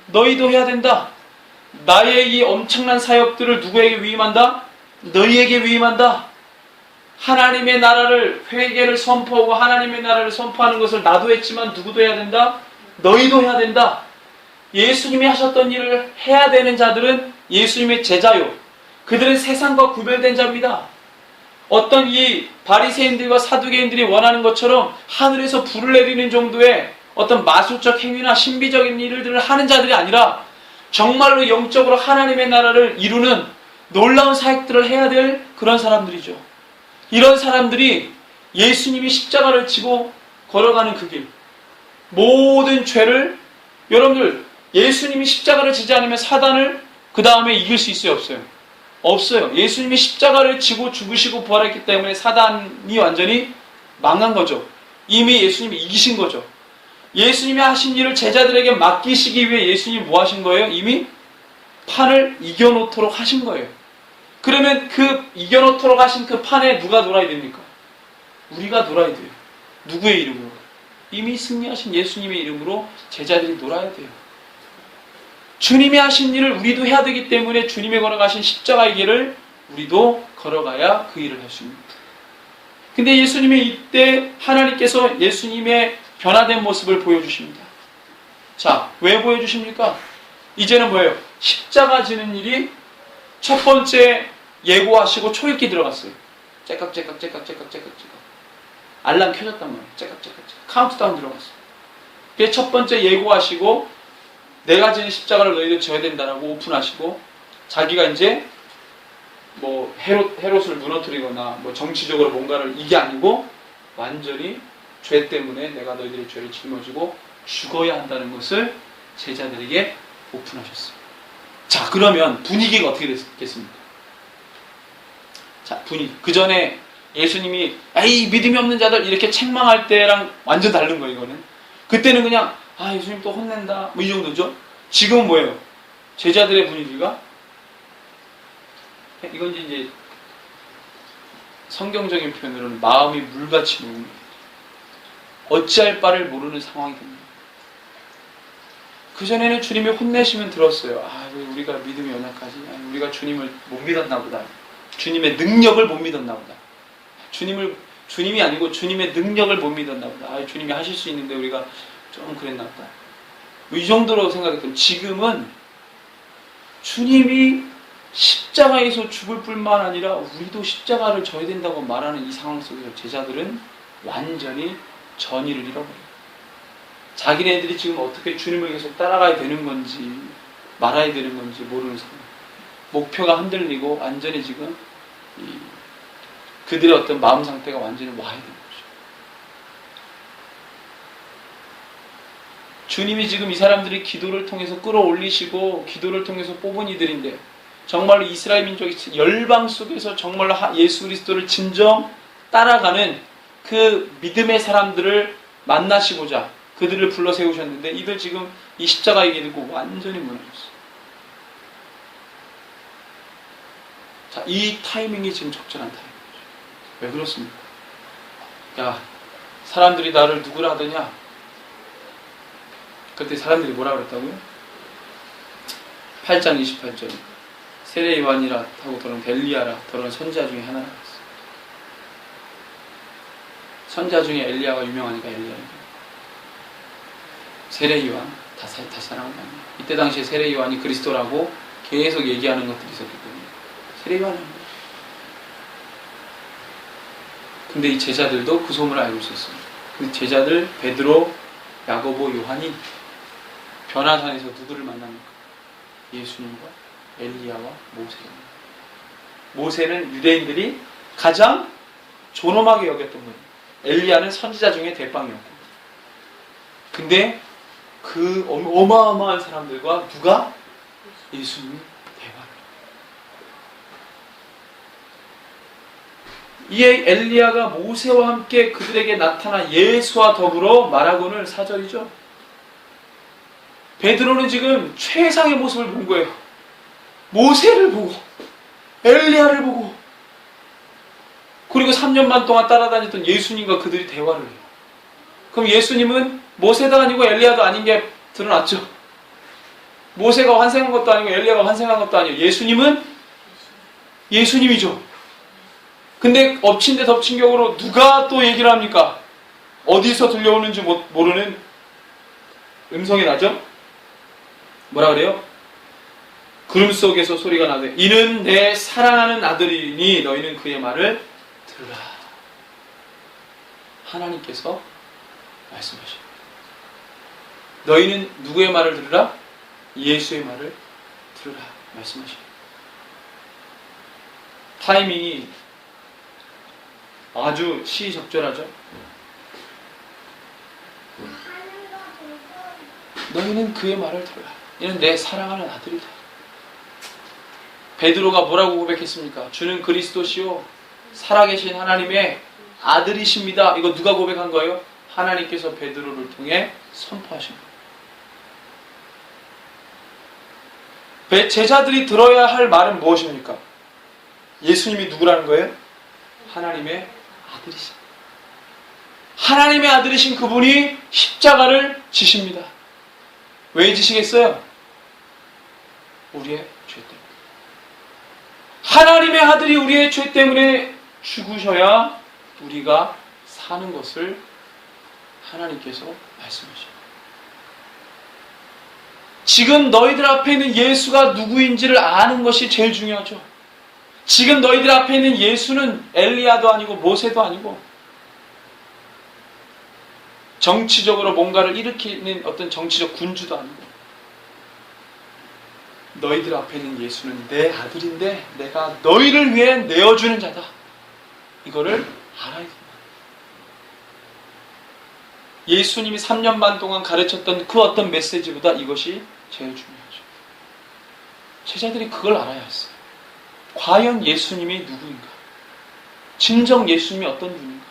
Speaker 2: 너희도 해야 된다. 나의 이 엄청난 사역들을 누구에게 위임한다? 너희에게 위임한다. 하나님의 나라를, 회개를 선포하고 하나님의 나라를 선포하는 것을 나도 했지만 누구도 해야 된다? 너희도 해야 된다. 예수님이 하셨던 일을 해야 되는 자들은 예수님의 제자요. 그들은 세상과 구별된 자입니다. 어떤 이 바리새인들과 사두개인들이 원하는 것처럼 하늘에서 불을 내리는 정도의 어떤 마술적 행위나 신비적인 일들을 하는 자들이 아니라 정말로 영적으로 하나님의 나라를 이루는 놀라운 사역들을 해야 될 그런 사람들이죠. 이런 사람들이 예수님이 십자가를 지고 걸어가는 그 길, 모든 죄를, 여러분들 예수님이 십자가를 지지 않으면 사단을 그 다음에 이길 수 있어요? 없어요? 없어요. 예수님이 십자가를 지고 죽으시고 부활했기 때문에 사단이 완전히 망한 거죠. 이미 예수님이 이기신 거죠. 예수님이 하신 일을 제자들에게 맡기시기 위해 예수님이 뭐 하신 거예요? 이미 판을 이겨놓도록 하신 거예요. 그러면 그 이겨놓도록 하신 그 판에 누가 놀아야 됩니까? 우리가 놀아야 돼요. 누구의 이름으로? 이미 승리하신 예수님의 이름으로 제자들이 놀아야 돼요. 주님이 하신 일을 우리도 해야 되기 때문에 주님이 걸어가신 십자가의 길을 우리도 걸어가야 그 일을 할 수 있습니다. 근데 예수님이 이때 하나님께서 예수님의 변화된 모습을 보여주십니다. 자, 왜 보여주십니까? 이제는 뭐예요? 십자가 지는 일이 첫 번째 예고하시고 초읽기 들어갔어요. 째깍째깍. 알람 켜졌단 말이에요. 째깍째깍. 카운트다운 들어갔어요. 그게 첫 번째 예고하시고 내가 지는 십자가를 너희들 져야 된다라고 오픈하시고 자기가 이제 뭐 헤롯을 무너뜨리거나 뭐 정치적으로 뭔가를 이게 아니고 완전히 죄 때문에 내가 너희들의 죄를 짊어지고 죽어야 한다는 것을 제자들에게 오픈하셨어요. 자, 그러면 분위기가 어떻게 됐겠습니까? 자, 분위기. 그 전에 예수님이 에이 믿음이 없는 자들 이렇게 책망할 때랑 완전 다른 거예요. 이거는 그때는 그냥 예수님 또 혼낸다 뭐 이 정도죠. 지금은 뭐예요? 제자들의 분위기가 이건 이제 성경적인 표현으로는 마음이 물같이 녹습니다. 어찌할 바를 모르는 상황이 됩니다. 그전에는 주님이 혼내시면 들었어요. 왜 우리가 믿음이 연약하지? 우리가 주님을 못 믿었나 보다. 주님의 능력을 못 믿었나 보다. 주님이 아니고 주님의 능력을 못 믿었나 보다. 주님이 하실 수 있는데 우리가 좀 그랬나 보다. 이 정도로 생각했던 지금은 주님이 십자가에서 죽을 뿐만 아니라 우리도 십자가를 져야 된다고 말하는 이 상황 속에서 제자들은 완전히 전의를 잃어버려요. 자기네들이 지금 어떻게 주님을 계속 따라가야 되는 건지 말아야 되는 건지 모르는 상황. 목표가 흔들리고 완전히 지금 그들의 어떤 마음 상태가 완전히 와야 되는 거죠. 주님이 지금 이 사람들이 기도를 통해서 끌어올리시고 기도를 통해서 뽑은 이들인데 정말로 이스라엘 민족이 열방 속에서 정말로 예수 그리스도를 진정 따라가는 그 믿음의 사람들을 만나시고자 그들을 불러 세우셨는데 이들 지금 이 십자가의 길을 두고 완전히 무너졌어요. 자, 이 타이밍이 지금 적절한 타이밍이죠. 왜 그렇습니까? 야, 사람들이 나를 누구라 하더냐? 그때 사람들이 뭐라 그랬다고요? 8장 28절 세례 요한이라 하고 더러운 엘리야라 더러운 선지자 중에 하나라 그랬어요. 선지자 중에 엘리야가 유명하니까 엘리야입니다. 세례 요한 다시 나온 거 아니에요. 이때 당시에 세례 요한이 그리스도라고 계속 얘기하는 것들이 있었기 때문에 세례 요한입니다. 근데 이 제자들도 그 소문을 알고 있었어요. 그 제자들 베드로, 야고보, 요한이 변화산에서 누구를 만납니까? 예수님과 엘리야와 모세입니다. 모세는 유대인들이 가장 존엄하게 여겼던 분이에요. 엘리야는 선지자 중에 대빵이었고. 근데 그 어마어마한 사람들과 누가? 예수님이 대화를. 이에 엘리야가 모세와 함께 그들에게 나타나 예수와 더불어 말하고는 사절이죠. 베드로는 지금 최상의 모습을 본 거예요. 모세를 보고 엘리야를 보고 그리고 3년 반 동안 따라다녔던 예수님과 그들이 대화를 해요. 그럼 예수님은 모세도 아니고 엘리야도 아닌 게 드러났죠. 모세가 환생한 것도 아니고 엘리야가 환생한 것도 아니에요. 예수님은 예수님이죠. 근데 엎친 데 덮친 격으로 누가 또 얘기를 합니까? 어디서 들려오는지 모르는 음성이 나죠? 뭐라 그래요? 구름 속에서 소리가 나되 이는 내 사랑하는 아들이니 너희는 그의 말을 들으라. 하나님께서 말씀하십니다. 너희는 누구의 말을 들으라? 예수의 말을 들으라 말씀하십니다. 타이밍이 아주 시적절하죠. 너희는 그의 말을 들으라. 이는 내 사랑하는 아들이다. 베드로가 뭐라고 고백했습니까? 주는 그리스도시요 살아계신 하나님의 아들이십니다. 이거 누가 고백한 거예요? 하나님께서 베드로를 통해 선포하신 거예요. 제자들이 들어야 할 말은 무엇입니까? 예수님이 누구라는 거예요? 하나님의 아들이십니다. 하나님의 아들이신 그분이 십자가를 지십니다. 왜 지시겠어요? 우리의 죄 때문에. 하나님의 아들이 우리의 죄 때문에 죽으셔야 우리가 사는 것을 하나님께서 말씀하십니다. 지금 너희들 앞에 있는 예수가 누구인지를 아는 것이 제일 중요하죠. 지금 너희들 앞에 있는 예수는 엘리야도 아니고 모세도 아니고 정치적으로 뭔가를 일으키는 어떤 정치적 군주도 아니고 너희들 앞에 있는 예수는 내 아들인데 내가 너희를 위해 내어주는 자다. 이거를 알아야 된다. 예수님이 3년 반 동안 가르쳤던 그 어떤 메시지보다 이것이 제일 중요하죠. 제자들이 그걸 알아야 했어요. 과연 예수님이 누구인가? 진정 예수님이 어떤 분인가?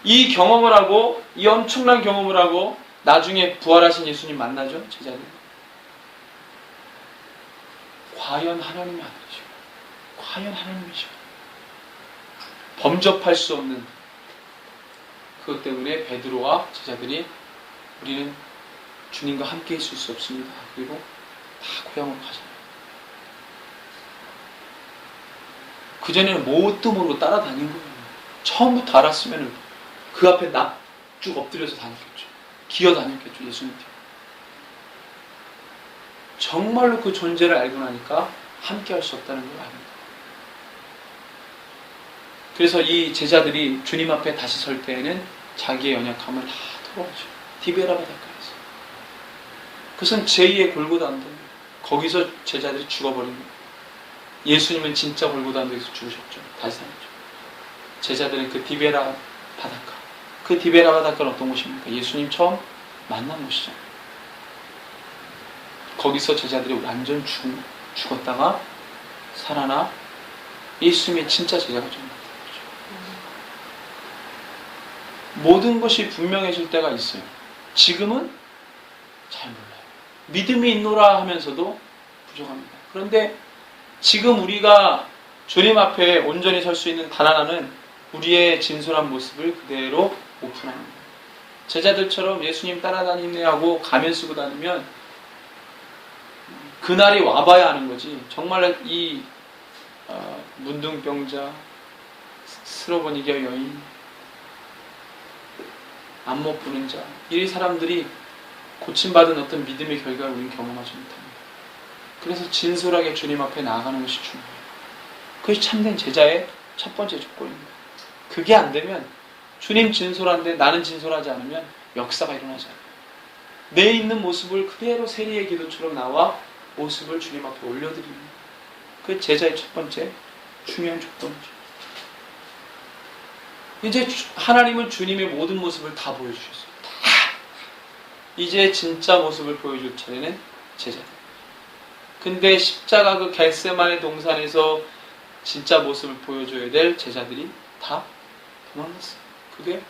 Speaker 2: 이 경험을 하고 이 엄청난 경험을 하고 나중에 부활하신 예수님 만나죠? 제자들. 과연 하나님의 아들이시오. 과연 하나님이시오. 범접할 수 없는 그것 때문에 베드로와 제자들이 우리는 주님과 함께 있을 수 없습니다. 그리고 다 고향으로 가잖아요. 그전에는 뭣도 모르고 따라다닌 거예요. 처음부터 알았으면 그 앞에 쭉 엎드려서 다녔겠죠. 기어 다녔겠죠. 예수님 뒤에. 정말로 그 존재를 알고 나니까 함께 할 수 없다는 걸 압니다. 그래서 이 제자들이 주님 앞에 다시 설 때에는 자기의 연약함을 다 털어가죠. 디베라 바닷가에서. 그것은 제2의 골고다 언덕입니다. 거기서 제자들이 죽어버린 거예요. 예수님은 진짜 골고다 언덕에서 죽으셨죠. 다시 살았죠. 제자들은 그 디베라 바닷가 그 디베라바다가 어떤 곳입니까? 예수님 처음 만난 곳이죠. 거기서 제자들이 완전 죽었다가 살아나 예수님의 진짜 제자가 된 거죠. 모든 것이 분명해질 때가 있어요. 지금은 잘 몰라요. 믿음이 있노라 하면서도 부족합니다. 그런데 지금 우리가 주님 앞에 온전히 설 수 있는 단 하나는 우리의 진솔한 모습을 그대로 오픈하는 거예요. 제자들처럼 예수님 따라다니네 하고 가면 쓰고 다니면 그날이 와봐야 하는 거지. 정말 이 문둥병자, 스로보니게 여인, 안목 부는 자, 이 사람들이 고침받은 어떤 믿음의 결과를 우리는 경험하지 못합니다. 그래서 진솔하게 주님 앞에 나아가는 것이 중요해요. 그것이 참된 제자의 첫 번째 조건입니다. 그게 안 되면 주님 진솔한데 나는 진솔하지 않으면 역사가 일어나지 않아요. 내 있는 모습을 그대로 세리의 기도처럼 나와 모습을 주님 앞에 올려드립니다. 그게 제자의 첫 번째 중요한 조건이죠. 이제 하나님은 주님의 모든 모습을 다 보여주셨어요. 다. 이제 진짜 모습을 보여줄 차례는 제자들. 근데 십자가 그 겟세마네 동산에서 진짜 모습을 보여줘야 될 제자들이 다 도망갔어요. 그게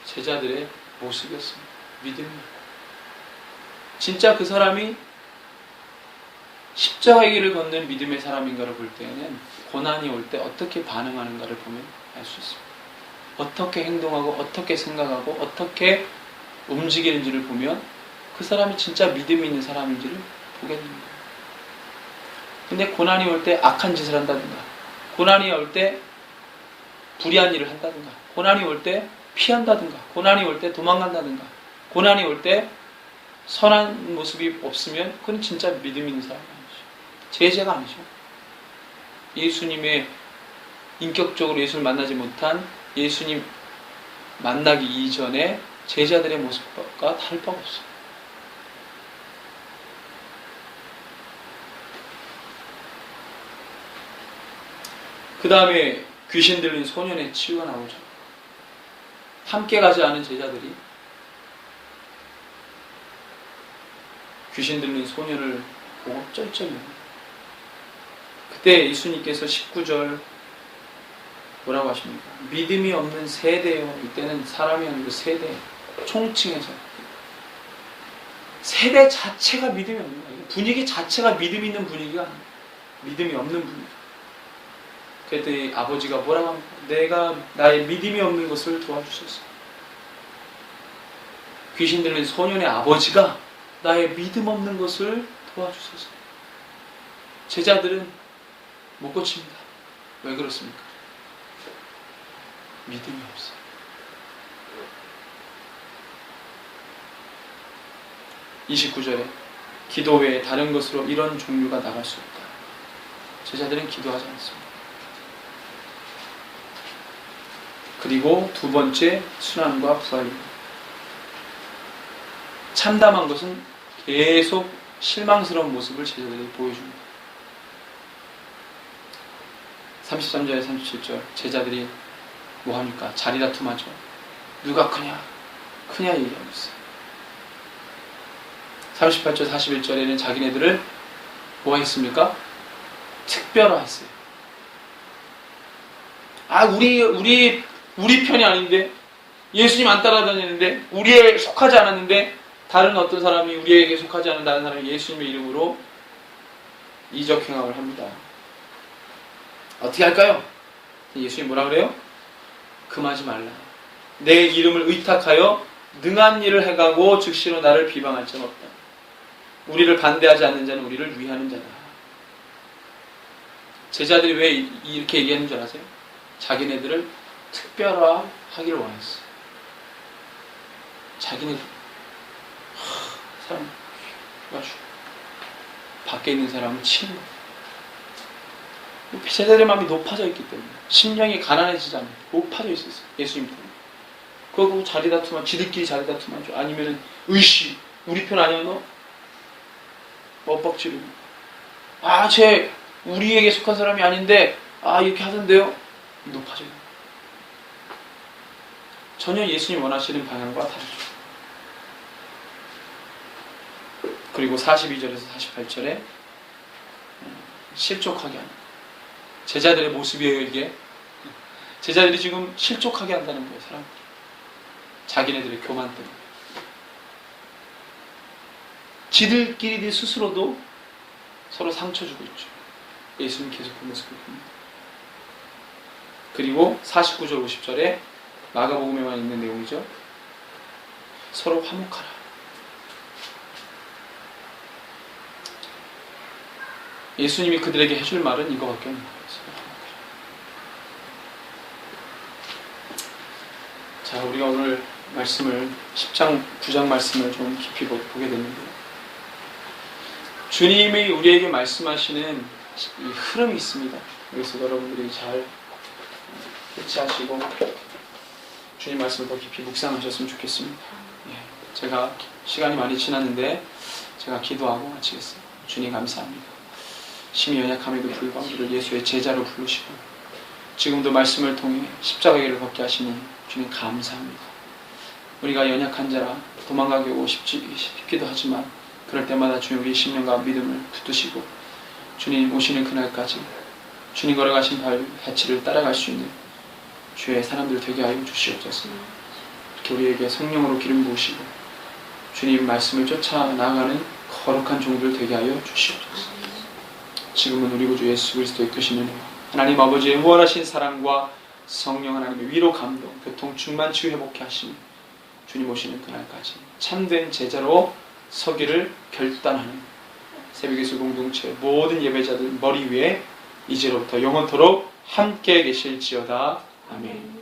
Speaker 2: 제자들의 모습이었습니다. 믿음입니다. 진짜 그 사람이 십자가의 길을 걷는 믿음의 사람인가를 볼 때에는 고난이 올 때 어떻게 반응하는가를 보면 알 수 있습니다. 어떻게 행동하고 어떻게 생각하고 어떻게 움직이는지를 보면 그 사람이 진짜 믿음이 있는 사람인지를 보게 됩니다. 근데 고난이 올 때 악한 짓을 한다든가, 고난이 올 때 불의한 일을 한다든가, 고난이 올 때 피한다든가, 고난이 올 때 도망간다든가, 고난이 올 때 선한 모습이 없으면 그건 진짜 믿음 있는 사람이 아니죠. 제자가 아니죠. 예수님의 인격적으로 예수를 만나지 못한 예수님 만나기 이전에 제자들의 모습과 다를 바가 없어요. 그 다음에 귀신 들린 소년의 치유가 나오죠. 함께 가지 않은 제자들이 귀신 들린 소년을 보고 쩔쩔매요. 그때 예수님께서 19절 뭐라고 하십니까? 믿음이 없는 세대요. 이때는 사람이 아니고 세대, 총칭해서 세대 자체가 믿음이 없는 거예요. 분위기 자체가 믿음 있는 분위기가 아니에요. 믿음이 없는 분위기. 그랬더니 아버지가 뭐라고 합니까? 내가 나의 믿음이 없는 것을 도와주소서. 귀신 들린 소년의 아버지가 나의 믿음 없는 것을 도와주소서. 제자들은 못 고칩니다. 왜 그렇습니까? 믿음이 없어요. (29절에) 기도 외에 다른 것으로 이런 종류가 나갈 수 없다. 제자들은 기도하지 않습니다. 그리고 두 번째, 순환과 부활입니다. 참담한 것은 계속 실망스러운 모습을 제자들이 보여줍니다. 33절에 37절 제자들이 뭐합니까? 자리다툼하죠. 누가 크냐 얘기하고 있어요. 38절 41절에는 자기네들을 뭐 했습니까? 특별화했어요. 우리 편이 아닌데, 예수님 안 따라다니는데, 우리에 속하지 않았는데, 다른 어떤 사람이 우리에게 속하지 않은 다른 사람이 예수님의 이름으로 이적 행함을 합니다. 어떻게 할까요? 예수님 뭐라 그래요? 금하지 말라. 내 이름을 의탁하여 능한 일을 해가고 즉시로 나를 비방할 자는 없다. 우리를 반대하지 않는 자는 우리를 위하는 자다. 제자들이 왜 이렇게 얘기하는 줄 아세요? 자기네들을 특별화하기를 원했어. 자기네 사람 가지고 밖에 있는 사람을 치는 거야. 제자들의 마음이 높아져 있기 때문에, 심령이 가난해지지 않아요. 높아져 있었어요. 예수님 때문에. 그거 자리다툼하면 지들끼리 자리다툼하죠. 아니면은 의시 우리 편 아니야 너? 엇박지르고 쟤 우리에게 속한 사람이 아닌데 이렇게 하던데요? 높아져요. 전혀 예수님 원하시는 방향과 다르죠. 그리고 42절에서 48절에 실족하게 하는 제자들의 모습이에요. 이게 제자들이 지금 실족하게 한다는 거예요. 사람들 자기네들의 교만 때문에 지들끼리 스스로도 서로 상처 주고 있죠. 예수님 계속 그 모습을 봅니다. 그리고 49절 50절에 마가복음에만 있는 내용이죠. 서로 화목하라. 예수님이 그들에게 해줄 말은 이거밖에 없는 거예요. 서로 화목하라. 자, 우리가 오늘 말씀을 10장 9장 말씀을 좀 깊이 보게 됐는데요. 주님이 우리에게 말씀하시는 이 흐름이 있습니다. 그래서 여러분들이 잘 캐치하시고 주님 말씀을 더 깊이 묵상하셨으면 좋겠습니다. 예, 제가 시간이 많이 지났는데 제가 기도하고 마치겠습니다. 주님 감사합니다. 심히 연약함에도 불구하고 우리를 예수의 제자로 부르시고 지금도 말씀을 통해 십자가의 길을 걷게 하시니 주님 감사합니다. 우리가 연약한 자라 도망가고 싶기도 하지만 그럴 때마다 주님 우리의 신명과 믿음을 붙드시고 주님 오시는 그날까지 주님 걸어가신 발자취를 따라갈 수 있는 주의 사람들 되게 하여 주시옵소서. 이렇게 우리에게 성령으로 기름 부으시고 주님 말씀을 쫓아 나아가는 거룩한 종들 되게 하여 주시옵소서. 지금은 우리 구주 예수 그리스도의 크신 은혜와 하나님 아버지의 무한하신 사랑과 성령 하나님의 위로 감동 교통 충만 치유 회복케 하시니 주님 오시는 그날까지 참된 제자로 서기를 결단하는 새벽예수 공동체 모든 예배자들 머리 위에 이제로부터 영원토록 함께 계실지어다. 아멘.